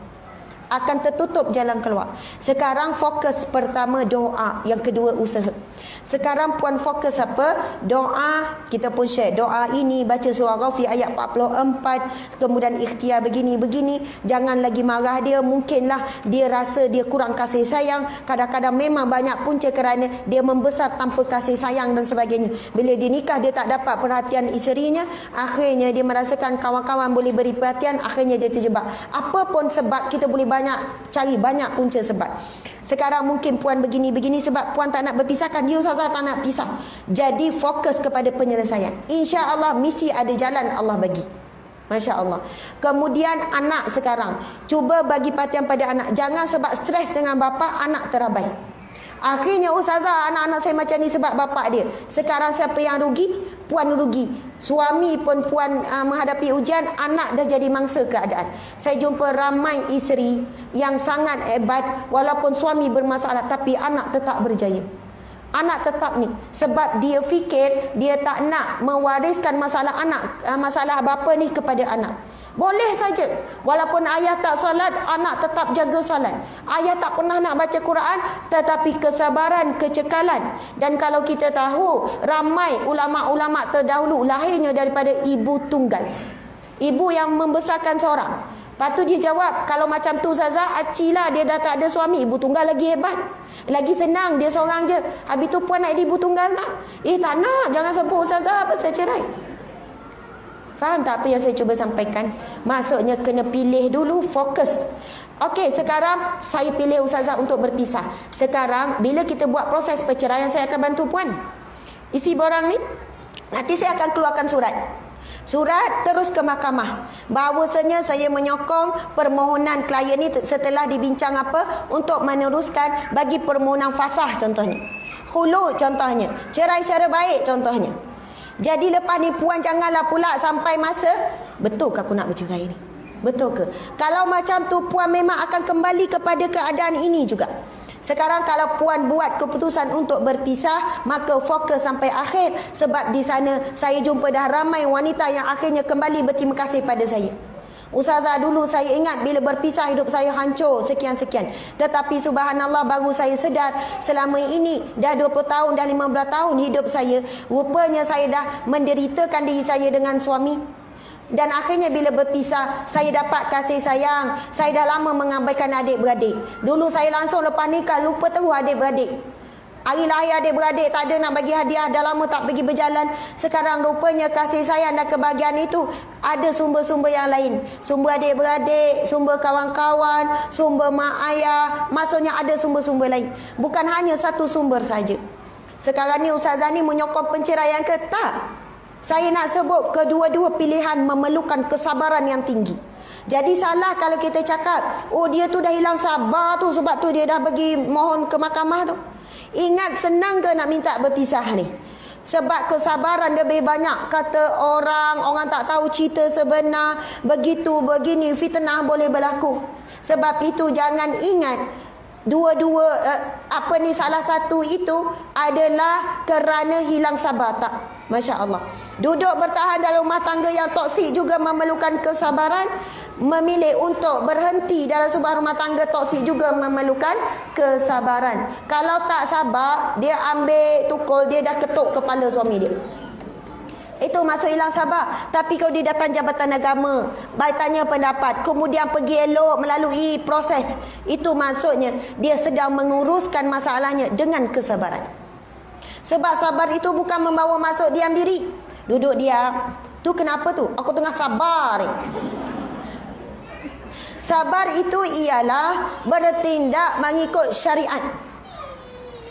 Akan tertutup jalan keluar. Sekarang fokus pertama doa, yang kedua usaha. Sekarang puan fokus apa? Doa. Kita pun share doa ini, baca surah Ghafir ayat 44, kemudian ikhtiar begini-begini. Jangan lagi marah dia. Mungkinlah dia rasa dia kurang kasih sayang. Kadang-kadang memang banyak punca kerana dia membesar tanpa kasih sayang dan sebagainya. Bila dia nikah, dia tak dapat perhatian isterinya. Akhirnya dia merasakan kawan-kawan boleh beri perhatian. Akhirnya dia terjebak. Apa pun sebab, kita boleh cari banyak punca sebab. Sekarang mungkin puan begini-begini sebab puan tak nak berpisahkan. Dia ustazah tak nak pisah. Jadi fokus kepada penyelesaian. InsyaAllah misi ada jalan Allah bagi. Masya Allah. Kemudian anak sekarang. Cuba bagi perhatian pada anak. Jangan sebab stres dengan bapa, anak terabai. Akhirnya ustazah anak-anak saya macam ni sebab bapa dia. Sekarang siapa yang rugi? Puan rugi. Suami pun puan menghadapi ujian, anak dah jadi mangsa keadaan. Saya jumpa ramai isteri yang sangat hebat, walaupun suami bermasalah tapi anak tetap berjaya. Anak tetap ni sebab dia fikir dia tak nak mewariskan masalah anak, masalah bapa ni kepada anak. Boleh saja. Walaupun ayah tak solat, anak tetap jaga solat. Ayah tak pernah nak baca Quran, tetapi kesabaran, kecekalan. Dan kalau kita tahu, ramai ulama-ulama terdahulu lahirnya daripada ibu tunggal. Ibu yang membesarkan seorang. Lepas tu dia jawab, kalau macam tu Zaza, acilah dia dah tak ada suami. Ibu tunggal lagi hebat. Lagi senang, dia seorang je. Habis tu puan nak jadi ibu tunggal tak? Tak nak, jangan sebut Zaza pasal cerai. Faham tak apa yang saya cuba sampaikan? Maksudnya kena pilih dulu, fokus. Okey, sekarang saya pilih ustazah untuk berpisah. Sekarang bila kita buat proses perceraian, saya akan bantu puan. Isi borang ni, nanti saya akan keluarkan surat. Surat terus ke mahkamah. Bahawasanya saya menyokong permohonan klien ni setelah dibincang apa untuk meneruskan bagi permohonan fasah contohnya. Khulu contohnya. Cerai secara baik contohnya. Jadi lepas ni puan janganlah pula sampai masa, betul ke aku nak bercerai ni? Betul ke? Kalau macam tu puan memang akan kembali kepada keadaan ini juga. Sekarang kalau puan buat keputusan untuk berpisah, maka fokus sampai akhir. Sebab di sana saya jumpa dah ramai wanita yang akhirnya kembali berterima kasih pada saya. Ustazah dulu saya ingat bila berpisah hidup saya hancur sekian-sekian. Tetapi subhanallah baru saya sedar selama ini dah 20 tahun, dah 15 tahun hidup saya. Rupanya saya dah menderitakan diri saya dengan suami. Dan akhirnya bila berpisah, saya dapat kasih sayang. Saya dah lama mengabaikan adik-beradik. Dulu saya langsung lepas nikah lupa terus adik-beradik. Hari lahir adik-beradik tak ada nak bagi hadiah, dah lama tak pergi berjalan. Sekarang rupanya kasih sayang dan kebahagiaan itu ada sumber-sumber yang lain. Sumber adik-beradik, sumber kawan-kawan, sumber mak ayah. Maksudnya ada sumber-sumber lain. Bukan hanya satu sumber saja. Sekarang ni ustazah ni menyokong penceraian ke? Tak. Saya nak sebut kedua-dua pilihan memerlukan kesabaran yang tinggi. Jadi salah kalau kita cakap, oh dia tu dah hilang sabar tu sebab tu dia dah pergi mohon ke mahkamah tu. Ingat senang ke nak minta berpisah ni? Sebab kesabaran lebih banyak. Kata orang tak tahu cerita sebenar, begitu begini, fitnah boleh berlaku. Sebab itu jangan ingat dua-dua salah satu itu adalah kerana hilang sabar, tak. Masya Allah. Duduk bertahan dalam rumah tangga yang toksik juga memerlukan kesabaran. memilih untuk berhenti dalam sebuah rumah tangga toksik juga memerlukan kesabaran. Kalau tak sabar, dia ambil tukul, dia dah ketuk kepala suami dia. Itu maksud hilang sabar. Tapi kalau dia datang jabatan agama, tanya pendapat, kemudian pergi elok melalui proses, itu maksudnya dia sedang menguruskan masalahnya dengan kesabaran. Sebab sabar itu bukan membawa masuk diam diri. Duduk diam. Tu kenapa tu? Aku tengah sabar. Sabar itu ialah bertindak mengikut syariat.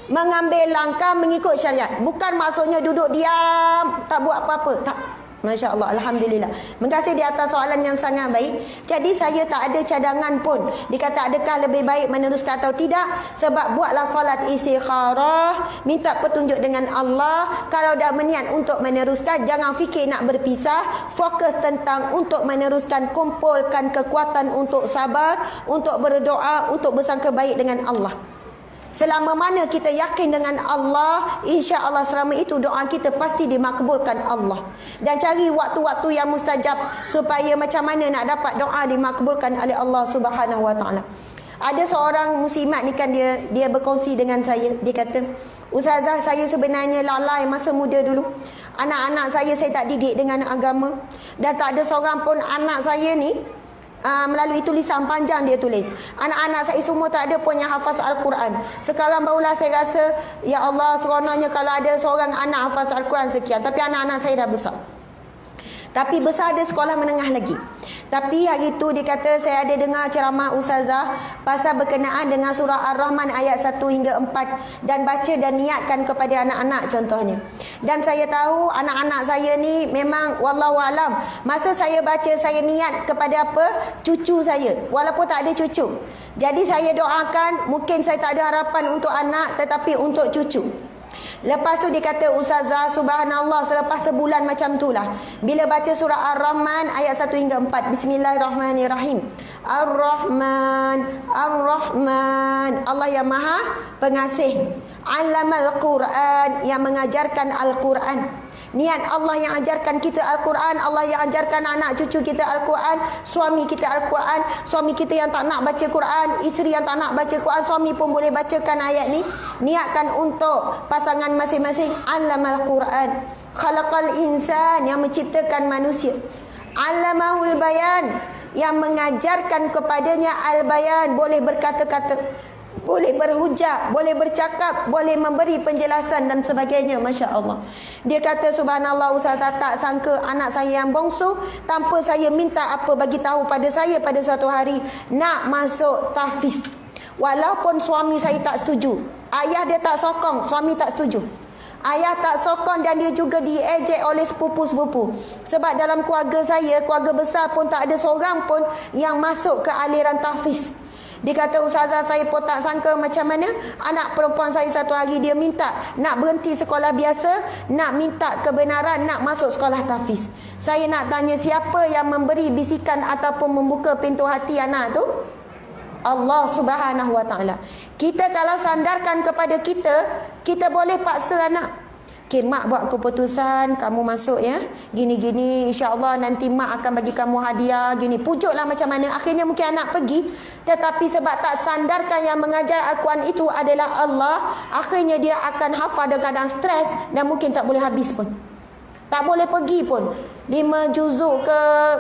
Mengambil langkah mengikut syariat. Bukan maksudnya duduk diam, tak buat apa-apa. Tak. Masya Allah, Alhamdulillah. Terima kasih di atas soalan yang sangat baik. Jadi saya tak ada cadangan pun. Dikata adakah lebih baik meneruskan atau tidak. Sebab buatlah solat istikharah, minta petunjuk dengan Allah. Kalau dah berniat untuk meneruskan, jangan fikir nak berpisah. Fokus tentang untuk meneruskan. Kumpulkan kekuatan untuk sabar, untuk berdoa, untuk bersangka baik dengan Allah. Selama mana kita yakin dengan Allah, insya-Allah selama itu doa kita pasti dimakbulkan Allah. Dan cari waktu-waktu yang mustajab supaya macam mana nak dapat doa dimakbulkan oleh Allah Subhanahu Wa Taala. Ada seorang muslimat ni kan, dia berkongsi dengan saya. Dia kata, "Ustazah, saya sebenarnya lalai masa muda dulu. Anak-anak saya tak didik dengan agama, dan tak ada seorang pun anak saya ni melalui tulisan panjang dia tulis. Anak-anak saya semua tak ada pun yang hafaz Al-Quran. Sekarang barulah saya rasa, ya Allah, seronoknya kalau ada seorang anak hafaz Al-Quran sekian. Tapi anak-anak saya dah besar. Tapi besar ada sekolah menengah lagi. Tapi hari itu dia kata, saya ada dengar ceramah Ustazah pasal berkenaan dengan surah Ar-Rahman ayat 1 hingga 4. Dan baca dan niatkan kepada anak-anak contohnya. Dan saya tahu anak-anak saya ni memang wallahualam. Masa saya baca, saya niat kepada apa? Cucu saya. Walaupun tak ada cucu. Jadi saya doakan, mungkin saya tak ada harapan untuk anak, tetapi untuk cucu. Lepas tu dia kata, Ustazah, subhanallah, selepas sebulan macam tu lah, bila baca surah Ar-Rahman ayat 1 hingga 4, Bismillahirrahmanirrahim. Ar-Rahman, Ar-Rahman, Allah yang maha pengasih. Allamal Quran, yang mengajarkan Al-Quran. Niat Allah yang ajarkan kita Al-Quran, Allah yang ajarkan anak cucu kita Al-Quran, suami kita Al-Quran, suami kita yang tak nak baca Quran, isteri yang tak nak baca Quran, suami pun boleh bacakan ayat ni. Niatkan untuk pasangan masing-masing. Allamal Quran, khalaqal insan, yang menciptakan manusia. Allamahul bayan, yang mengajarkan kepadanya al-bayan, boleh berkata-kata, boleh berhujah, boleh bercakap, boleh memberi penjelasan dan sebagainya. Masya Allah. Dia kata, subhanallah, Ustazah, tak sangka anak saya yang bongsu, tanpa saya minta apa, bagi tahu pada saya pada suatu hari nak masuk tahfiz. Walaupun suami saya tak setuju. Ayah dia tak sokong, suami tak setuju. Ayah tak sokong dan dia juga diejek oleh sepupu-sepupu. Sebab dalam keluarga saya, keluarga besar pun tak ada seorang pun yang masuk ke aliran tahfiz. Dia kata, Ustazah, saya pun tak sangka macam mana anak perempuan saya satu hari dia minta nak berhenti sekolah biasa, nak minta kebenaran, nak masuk sekolah tahfiz. Saya nak tanya, siapa yang memberi bisikan ataupun membuka pintu hati anak tu? Allah Subhanahu Wa Taala. Kita kalau sandarkan kepada kita, kita boleh paksa anak. Okay, mak buat keputusan, kamu masuk ya, gini-gini, insya-Allah nanti mak akan bagi kamu hadiah, gini, pujuklah macam mana. Akhirnya mungkin anak pergi, tetapi sebab tak sandarkan yang mengajar Al-Quran itu adalah Allah, akhirnya dia akan hafal dan kadang stres dan mungkin tak boleh habis pun, tak boleh pergi pun. 5 juzuk ke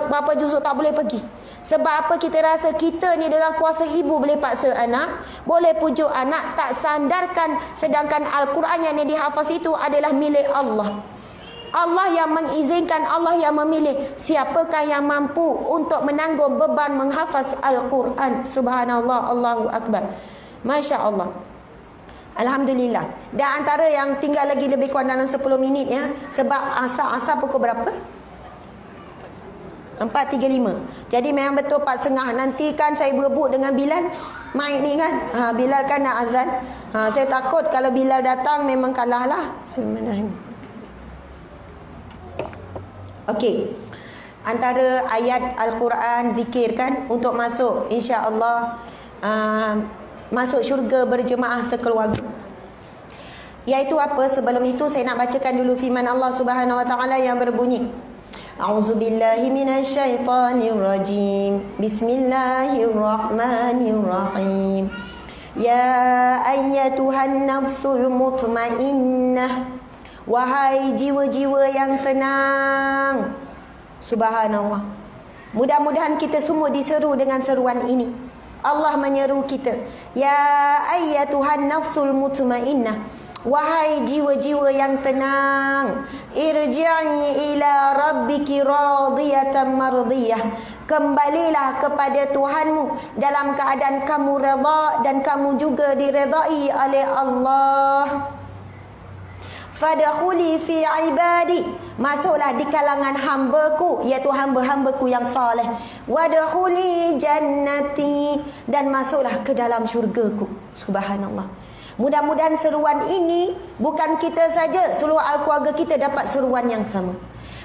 berapa juzuk tak boleh pergi. Sebab apa? Kita rasa kita ni dengan kuasa ibu boleh paksa anak, boleh pujuk anak, tak sandarkan. Sedangkan Al-Quran yang dihafaz itu adalah milik Allah. Allah yang mengizinkan, Allah yang memilih siapakah yang mampu untuk menanggung beban menghafaz Al-Quran. Subhanallah, Allahu Akbar. Masya Allah. Alhamdulillah. Dan antara yang tinggal lagi lebih kurang dalam 10 minit ya. Sebab asar pukul berapa? 4.35. Jadi memang betul 4.30. Nanti kan saya berebut dengan Bilal mic ni kan. Bilal kan nak azan. Saya takut kalau Bilal datang memang kalah lah. Okey. Antara ayat Al-Quran zikir kan untuk masuk insya-Allah masuk syurga berjemaah sekeluarga. Iaitu apa? Sebelum itu saya nak bacakan dulu firman Allah Subhanahu Wa Taala yang berbunyi, A'udzubillahi minasyaitonirrajim. Bismillahirrahmanirrahim. Ya ayyatuhan nafsul mutmainnah, wahai jiwa-jiwa yang tenang. Subhanallah. Mudah-mudahan kita semua diseru dengan seruan ini. Allah menyeru kita, ya ayyatuhan nafsul mutmainnah, wahai jiwa-jiwa yang tenang, irji'i ila rabbiki radiyatan mardiyah, kembalilah kepada Tuhanmu dalam keadaan kamu redha dan kamu juga diredai oleh Allah. Fadkhuli fi ibadi, masuklah di kalangan hamba-Ku, iaitu hamba-hamba-Ku yang soleh. Wadkhuli jannati, dan masuklah ke dalam syurga-Ku. Subhanallah. Mudah-mudahan seruan ini bukan kita saja, seluruh al-keluarga kita dapat seruan yang sama.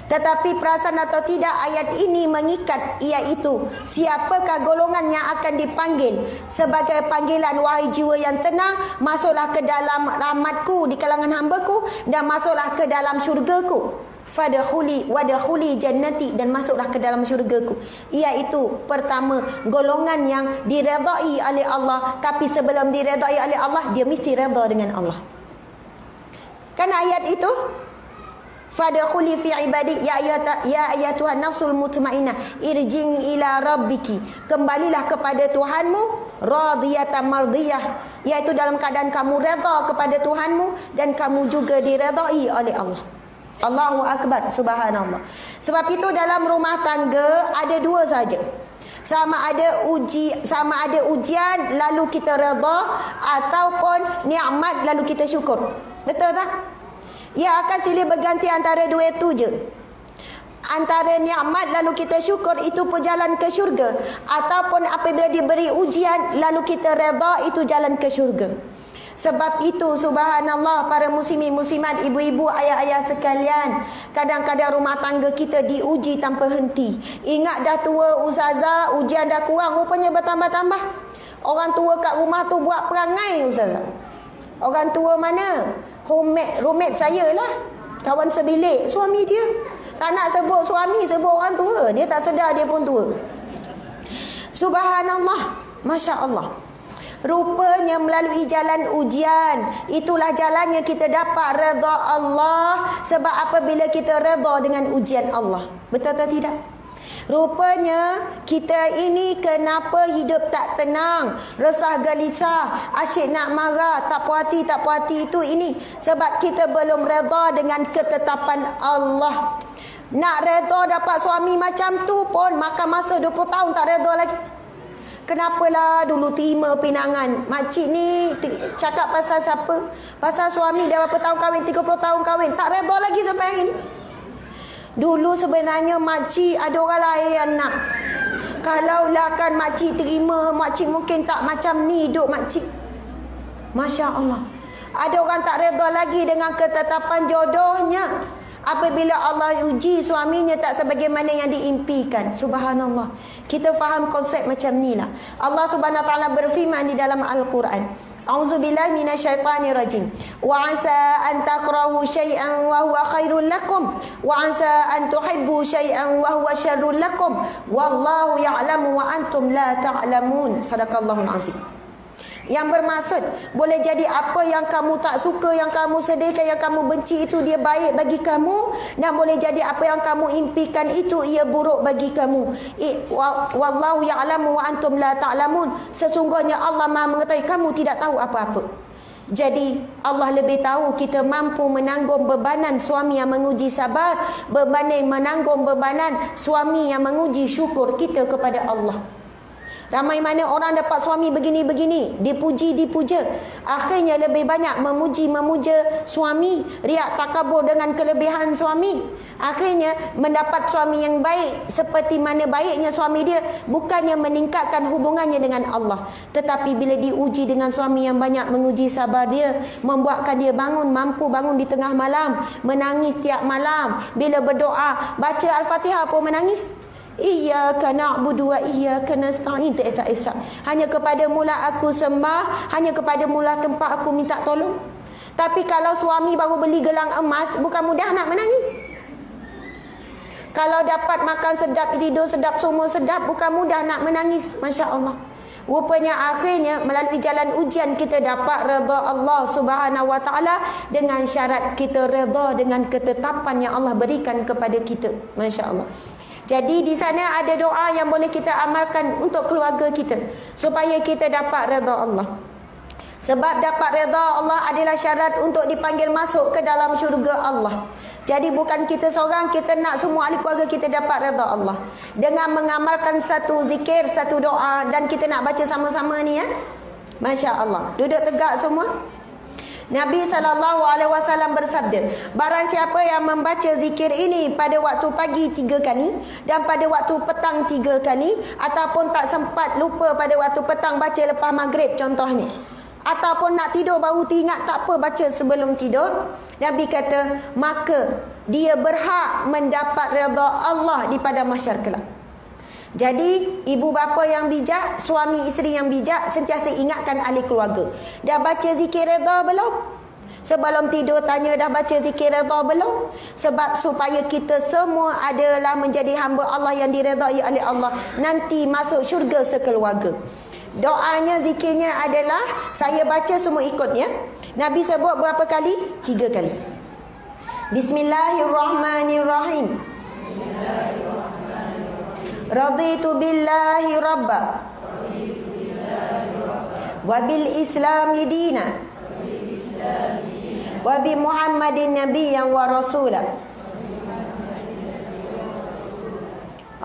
Tetapi perasan atau tidak, ayat ini mengikat, iaitu siapakah golongan yang akan dipanggil sebagai panggilan, wahai jiwa yang tenang, masuklah ke dalam rahmat-Ku di kalangan hamba-Ku, dan masuklah ke dalam syurga-Ku. Fadkhuli wadkhuli jannati, dan masuklah ke dalam syurga-Ku. Iaitu pertama, golongan yang diredai oleh Allah. Tapi sebelum diredai oleh Allah, dia mesti redha dengan Allah. Kan ayat itu, fadkhuli fi ibadi ya ayyatuhan nafsul mutmainnah irji'i ila rabbiki, kembalilah kepada Tuhanmu radiyatan mardiyah, iaitu dalam keadaan kamu redha kepada Tuhanmu dan kamu juga diredai oleh Allah. Allahu akbar, subhanallah. Sebab itu dalam rumah tangga ada dua saja. Sama ada ujian lalu kita redha, ataupun nikmat lalu kita syukur. Betul tak? Ia akan silih berganti antara dua itu je. Antara nikmat lalu kita syukur, itu perjalanan ke syurga, ataupun apabila diberi ujian lalu kita redha, itu jalan ke syurga. Sebab itu subhanallah, para muslimin muslimat, ibu-ibu, ayah-ayah sekalian, kadang-kadang rumah tangga kita diuji tanpa henti. Ingat dah tua ustazah, ujian dah kurang, rupanya bertambah-tambah. Orang tua kat rumah tu buat perangai ustazah. Orang tua mana? Roommate saya lah, kawan sebilik suami dia. Tak nak sebut suami, sebut orang tua. Dia tak sedar dia pun tua. Subhanallah, Masya Allah. Rupanya melalui jalan ujian, itulah jalannya kita dapat redha Allah. Sebab apabila kita redha dengan ujian Allah, betul atau tidak? Rupanya kita ini kenapa hidup tak tenang, resah gelisah, asyik nak marah, tak puas hati itu ini sebab kita belum redha dengan ketetapan Allah. Nak redha dapat suami macam tu pun makan masa 20 tahun tak redha lagi. Kenapalah dulu terima pinangan? Makcik ni cakap pasal siapa? Pasal suami dah berapa tahun kahwin, 30 tahun kahwin, tak redha lagi sampai hari ni. Dulu sebenarnya makcik ada orang lain yang nak. Kalaulah kan makcik terima, makcik mungkin tak macam ni hidup makcik. Masya Allah. Ada orang tak redha lagi dengan ketetapan jodohnya. Apabila Allah uji suaminya tak sebagaimana yang diimpikan. Subhanallah. Kita faham konsep macam ni lah. Allah Subhanahu Wa Taala berfirman di dalam Al-Quran. A'udzubillahi minasyaitonirrajim. Wa 'asa an takrahu syai'an wa huwa khairul lakum wa 'asa an tuhibbu syai'an wa huwa syarrul lakum wallahu ya'lamu wa antum la ta'lamun. Sadaqallahul azim. Yang bermaksud, boleh jadi apa yang kamu tak suka, yang kamu sedihkan, yang kamu benci itu dia baik bagi kamu, dan boleh jadi apa yang kamu impikan itu ia buruk bagi kamu. Wallahu ya'lamu wa antum la ta'lamun. Sesungguhnya Allah Maha mengetahui, kamu tidak tahu apa-apa. Jadi Allah lebih tahu kita mampu menanggung bebanan suami yang menguji sabar berbanding menanggung bebanan suami yang menguji syukur kita kepada Allah. Ramai mana orang dapat suami begini-begini, dipuji-dipuja, akhirnya lebih banyak memuji-memuja suami, riak takabur dengan kelebihan suami. Akhirnya mendapat suami yang baik seperti mana baiknya suami dia, bukannya meningkatkan hubungannya dengan Allah. Tetapi bila diuji dengan suami yang banyak menguji sabar dia, membuatkan dia mampu bangun di tengah malam, menangis tiap malam. Bila berdoa, baca Al-Fatihah pun menangis. Iyyaka na'budu wa iyyaka nasta'in, tak esak-esak. Hanya kepadamu lah aku sembah, hanya kepadamu lah tempat aku minta tolong. Tapi kalau suami baru beli gelang emas, bukan mudah nak menangis. Kalau dapat makan sedap, tidur sedap, semua sedap, bukan mudah nak menangis. Masya Allah. Rupanya akhirnya melalui jalan ujian kita dapat redha Allah Subhanahu wa taala dengan syarat kita redha dengan ketetapan yang Allah berikan kepada kita. Masya Allah. Jadi di sana ada doa yang boleh kita amalkan untuk keluarga kita supaya kita dapat redha Allah. Sebab dapat redha Allah adalah syarat untuk dipanggil masuk ke dalam syurga Allah. Jadi bukan kita seorang, kita nak semua ahli keluarga kita dapat redha Allah. Dengan mengamalkan satu zikir, satu doa, dan kita nak baca sama-sama ni ya. Masya Allah. Duduk tegak semua. Nabi SAW bersabda, barang siapa yang membaca zikir ini pada waktu pagi 3 kali dan pada waktu petang 3 kali, ataupun tak sempat lupa pada waktu petang baca lepas maghrib contohnya, ataupun nak tidur baru teringat tak apa baca sebelum tidur, Nabi kata maka dia berhak mendapat redha Allah di pada mahsyar kelak. Jadi ibu bapa yang bijak, suami isteri yang bijak sentiasa ingatkan ahli keluarga. Dah baca zikir redha belum? Sebelum tidur tanya dah baca zikir redha belum? Sebab supaya kita semua adalah menjadi hamba Allah yang diredai oleh Allah, nanti masuk syurga sekeluarga. Doanya, zikirnya adalah, saya baca semua ikut ya. Nabi sebut berapa kali? 3 kali. Bismillahirrahmanirrahim. Raditu billahi rabba wa bil islami dina wa bi Muhammadin nabiyyan wa rasulah.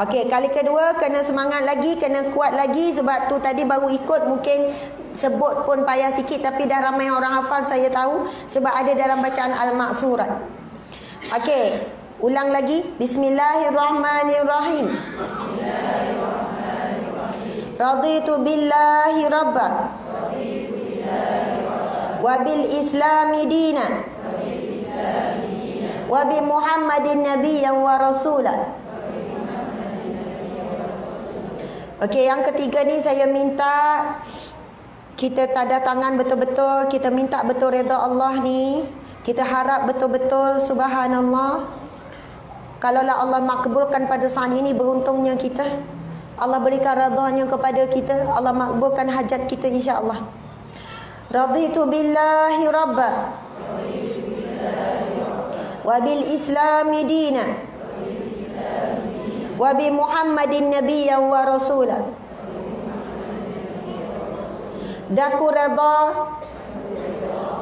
Okey, kali kedua kena semangat lagi, kena kuat lagi. Sebab tu tadi baru ikut, mungkin sebut pun payah sikit, tapi dah ramai orang hafal saya tahu sebab ada dalam bacaan Al-Ma'surat. Okey, ulang lagi. Bismillahirrahmanirrahim. Raditu billahi rabba wa bil islami dina wa bi Muhammadin nabiyyan wa rasulah. Okey, yang ketiga ni saya minta kita tanda tangan betul-betul, kita minta betul redha Allah ni. Kita harap betul-betul, subhanallah, kalaulah Allah makbulkan pada saat ini, beruntungnya kita. Allah berikan redha-Nya kepada kita, Allah makbulkan hajat kita insya-Allah. Raditu billahi rabba wa bil islami dina wa bi Muhammadin nabiyyan wa rasulah. Daku redha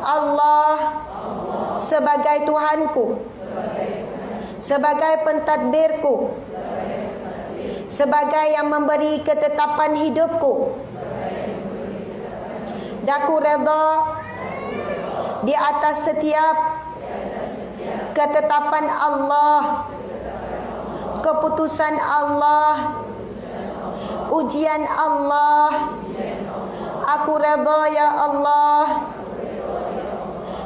Allah sebagai Tuhanku, sebagai pentadbirku, sebagai yang memberi ketetapan hidupku. Daku redha di atas setiap ketetapan Allah, keputusan Allah, ujian Allah. Aku redha ya Allah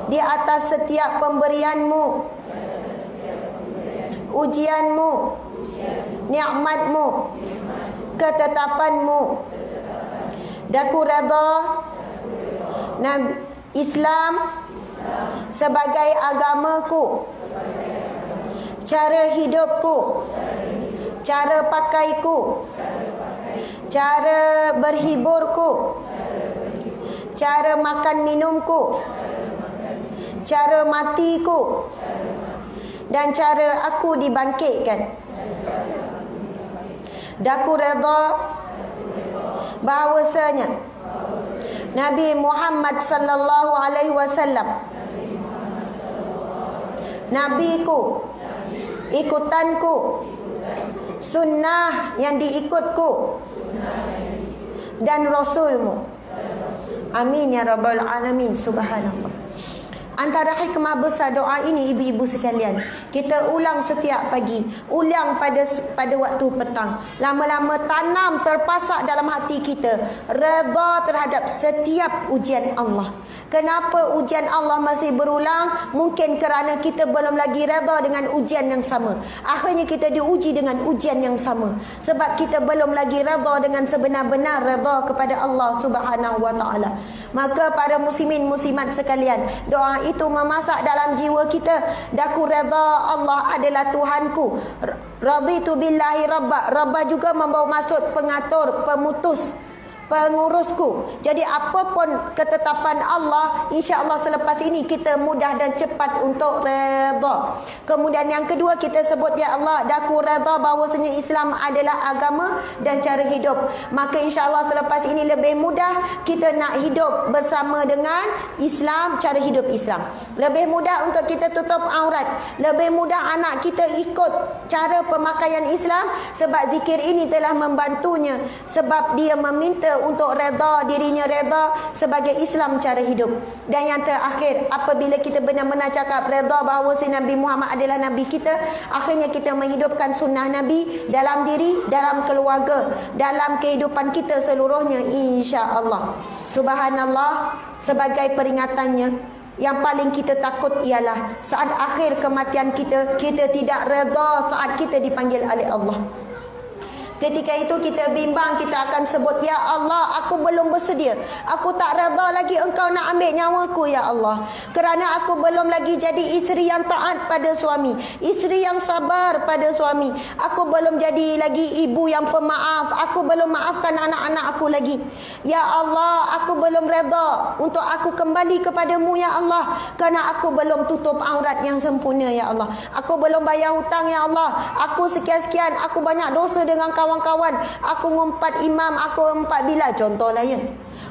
di atas setiap pemberian-Mu, ujian-Mu, nikmat-Mu, ketetapan-Mu. Daku redha Islam sebagai agamaku, cara hidupku, cara pakaiku, cara berhiburku, cara makan minumku, cara matiku, dan cara aku dibangkitkan. Daku redha bahawasanya Nabi Muhammad sallallahu alaihi wasallam nabiku, ikutanku, sunnah yang diikutku, dan rasulmu. Amin ya rabbal alamin. Subhanallah. Antara hikmah besar doa ini, ibu-ibu sekalian, kita ulang setiap pagi, ulang pada waktu petang. Lama-lama tanam terpasak dalam hati kita redha terhadap setiap ujian Allah. Kenapa ujian Allah masih berulang? Mungkin kerana kita belum lagi redha dengan ujian yang sama. Akhirnya kita diuji dengan ujian yang sama sebab kita belum lagi redha dengan sebenar-benar redha kepada Allah Subhanahu wa taala. Maka para muslimin muslimat sekalian, doa itu memasak dalam jiwa kita. Daku redha Allah adalah Tuhanku, Raditu billahi rabba. Rabba juga membawa maksud pengatur, pemutus, pengurusku. Jadi apapun ketetapan Allah, insya-Allah selepas ini kita mudah dan cepat untuk redha. Kemudian yang kedua kita sebut, ya Allah, daku redha bahawasanya Islam adalah agama dan cara hidup. Maka insya-Allah selepas ini lebih mudah kita nak hidup bersama dengan Islam, cara hidup Islam. Lebih mudah untuk kita tutup aurat. Lebih mudah anak kita ikut cara pemakaian Islam sebab zikir ini telah membantunya, sebab dia meminta untuk redha, dirinya redha sebagai Islam cara hidup. Dan yang terakhir, apabila kita benar-benar cakap redha bahawa Nabi Muhammad adalah Nabi kita, akhirnya kita menghidupkan sunnah Nabi dalam diri, dalam keluarga, dalam kehidupan kita seluruhnya, insya-Allah. Subhanallah, sebagai peringatannya, yang paling kita takut ialah saat akhir kematian kita, kita tidak redha saat kita dipanggil oleh Allah. Ketika itu kita bimbang, kita akan sebut, ya Allah, aku belum bersedia. Aku tak redha lagi engkau nak ambil nyawaku, ya Allah. Kerana aku belum lagi jadi isteri yang taat pada suami, isteri yang sabar pada suami. Aku belum jadi lagi ibu yang pemaaf. Aku belum maafkan anak-anak aku lagi. Ya Allah, aku belum redha untuk aku kembali kepadamu, ya Allah. Kerana aku belum tutup aurat yang sempurna, ya Allah. Aku belum bayar hutang, ya Allah. Aku sekian-sekian, aku banyak dosa dengan kawan-kawan, aku ngumpat imam, aku ngumpat Bilal, contohlah ya.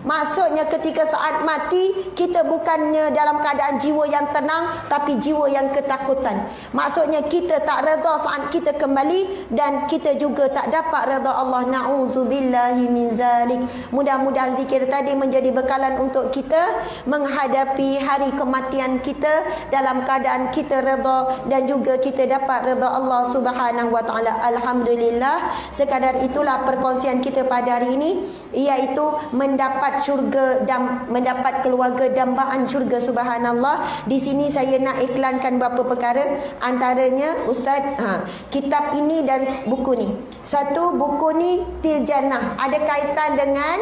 Maksudnya ketika saat mati, kita bukannya dalam keadaan jiwa yang tenang, tapi jiwa yang ketakutan. Maksudnya kita tak redha saat kita kembali, dan kita juga tak dapat redha Allah. Na'udzubillahi min zalik. Mudah-mudahan zikir tadi menjadi bekalan untuk kita menghadapi hari kematian kita dalam keadaan kita redha, dan juga kita dapat redha Allah Subhanahu wa taala. Alhamdulillah, sekadar itulah perkongsian kita pada hari ini, iaitu mendapat syurga dan mendapat keluarga dambaan syurga. Subhanallah. Di sini saya nak iklankan beberapa perkara, antaranya Ustaz, kitab ini dan buku ni. Satu, buku ni Tiljannah, ada kaitan dengan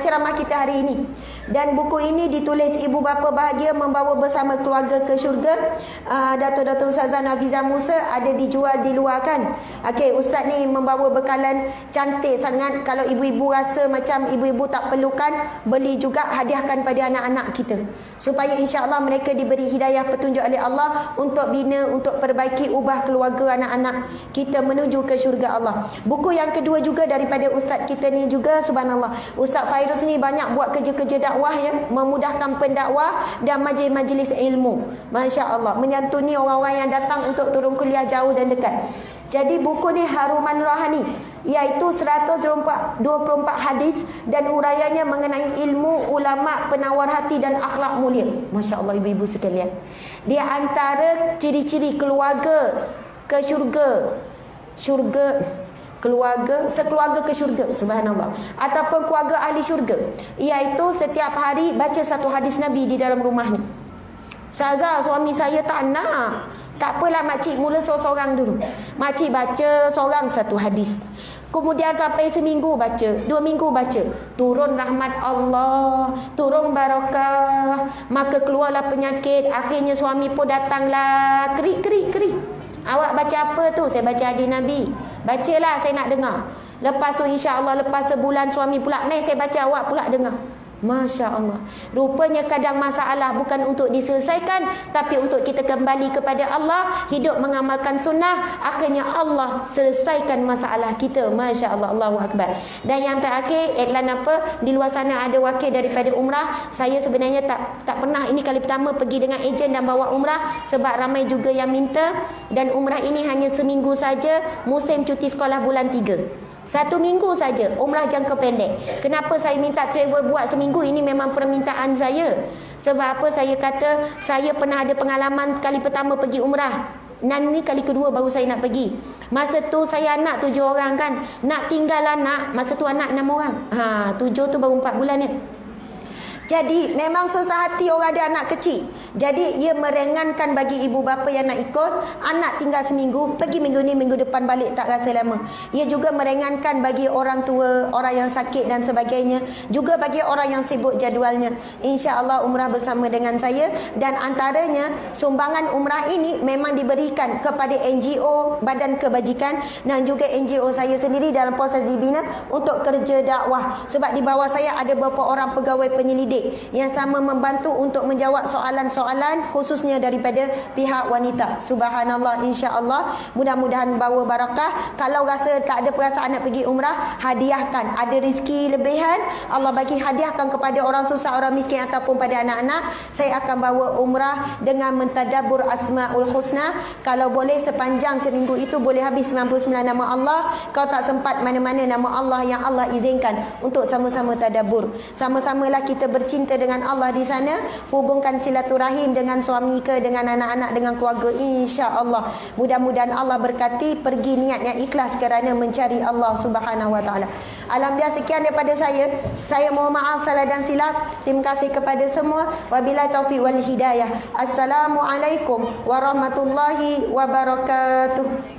ceramah kita hari ini. Dan buku ini ditulis ibu bapa bahagia membawa bersama keluarga ke syurga. Dato' Ustazah Nafizah Musa, ada dijual di luar kan. Okey, Ustaz ni membawa bekalan cantik sangat. Kalau ibu-ibu rasa macam ibu-ibu tak perlukan, beli juga, hadiahkan pada anak-anak kita, supaya insya-Allah mereka diberi hidayah petunjuk oleh Allah untuk bina, untuk perbaiki, ubah keluarga anak-anak kita menuju ke syurga Allah. Buku yang kedua juga daripada ustaz kita ni juga, subhanallah. Ustaz Fairuz ni banyak buat kerja-kerja dakwah ya, memudahkan pendakwah dan majlis-majlis ilmu. Masya-Allah, menyantuni orang-orang yang datang untuk turun kuliah jauh dan dekat. Jadi buku ni Haruman Rohani, iaitu 124 hadis dan uraiannya mengenai ilmu ulama, penawar hati dan akhlak mulia. Masya-Allah ibu-ibu sekalian. Di antara ciri-ciri keluarga ke syurga, keluarga, sekeluarga ke syurga, subhanallah, ataupun keluarga ahli syurga, iaitu setiap hari baca satu hadis Nabi di dalam rumahnya. Ustazah, suami saya tak nak. Tak apalah makcik mula seorang dulu. Makcik baca seorang satu hadis. Kemudian sampai seminggu baca, 2 minggu baca, turun rahmat Allah, turun barakah, maka keluarlah penyakit. Akhirnya suami pun datanglah, keri. Awak baca apa tu? Saya baca hadis Nabi. Bacalah, saya nak dengar. Lepas tu insya-Allah lepas sebulan suami pula, "Mai saya baca, awak pula dengar." Masya Allah. Rupanya kadang masalah bukan untuk diselesaikan, tapi untuk kita kembali kepada Allah, hidup mengamalkan sunnah, akhirnya Allah selesaikan masalah kita. Masya Allah, Allahu Akbar. Dan yang terakhir, iklan apa? Di luar sana ada wakil daripada umrah. Saya sebenarnya tak pernah, ini kali pertama pergi dengan ejen dan bawa umrah, sebab ramai juga yang minta. Dan umrah ini hanya seminggu saja, musim cuti sekolah bulan 3. 1 minggu saja, umrah jangka pendek. Kenapa saya minta travel buat seminggu? Ini memang permintaan saya. Sebab apa? Saya kata saya pernah ada pengalaman kali pertama pergi umrah, dan ni kali kedua baru saya nak pergi. Masa tu saya anak 7 orang kan, nak tinggal anak, masa tu anak 6 orang. 7 tu baru 4 bulan ya. Jadi memang susah hati orang ada anak kecil. Jadi ia meringankan bagi ibu bapa yang nak ikut. Anak tinggal seminggu, pergi minggu ni, minggu depan balik, tak rasa lama. Ia juga meringankan bagi orang tua, orang yang sakit dan sebagainya. Juga bagi orang yang sibuk jadualnya. InsyaAllah umrah bersama dengan saya. Dan antaranya sumbangan umrah ini memang diberikan kepada NGO, Badan Kebajikan, dan juga NGO saya sendiri dalam proses dibina untuk kerja dakwah. Sebab di bawah saya ada beberapa orang pegawai penyelidik yang sama membantu untuk menjawab soalan-soalan khususnya daripada pihak wanita. Subhanallah, insya-Allah mudah-mudahan bawa barakah. Kalau rasa tak ada perasaan nak pergi umrah, hadiahkan. Ada rezeki lebihan, Allah bagi, hadiahkan kepada orang susah, orang miskin ataupun pada anak-anak. Saya akan bawa umrah dengan mentadabbur Asmaul Husna. Kalau boleh sepanjang seminggu itu boleh habis 99 nama Allah. Kalau tak sempat, mana-mana nama Allah yang Allah izinkan untuk sama-sama tadabbur. Sama-samalah kita bercinta dengan Allah di sana, hubungkan silaturahim dengan suami ke, dengan anak-anak, dengan keluarga, insya-Allah. Mudah-mudahan Allah berkati, pergi niat yang ikhlas kerana mencari Allah Subhanahu wa taala. Alhamdulillah, sekian daripada saya. Saya mohon maaf salah dan silap. Terima kasih kepada semua. Wabillahi taufiq wal hidayah. Assalamualaikum warahmatullahi wabarakatuh.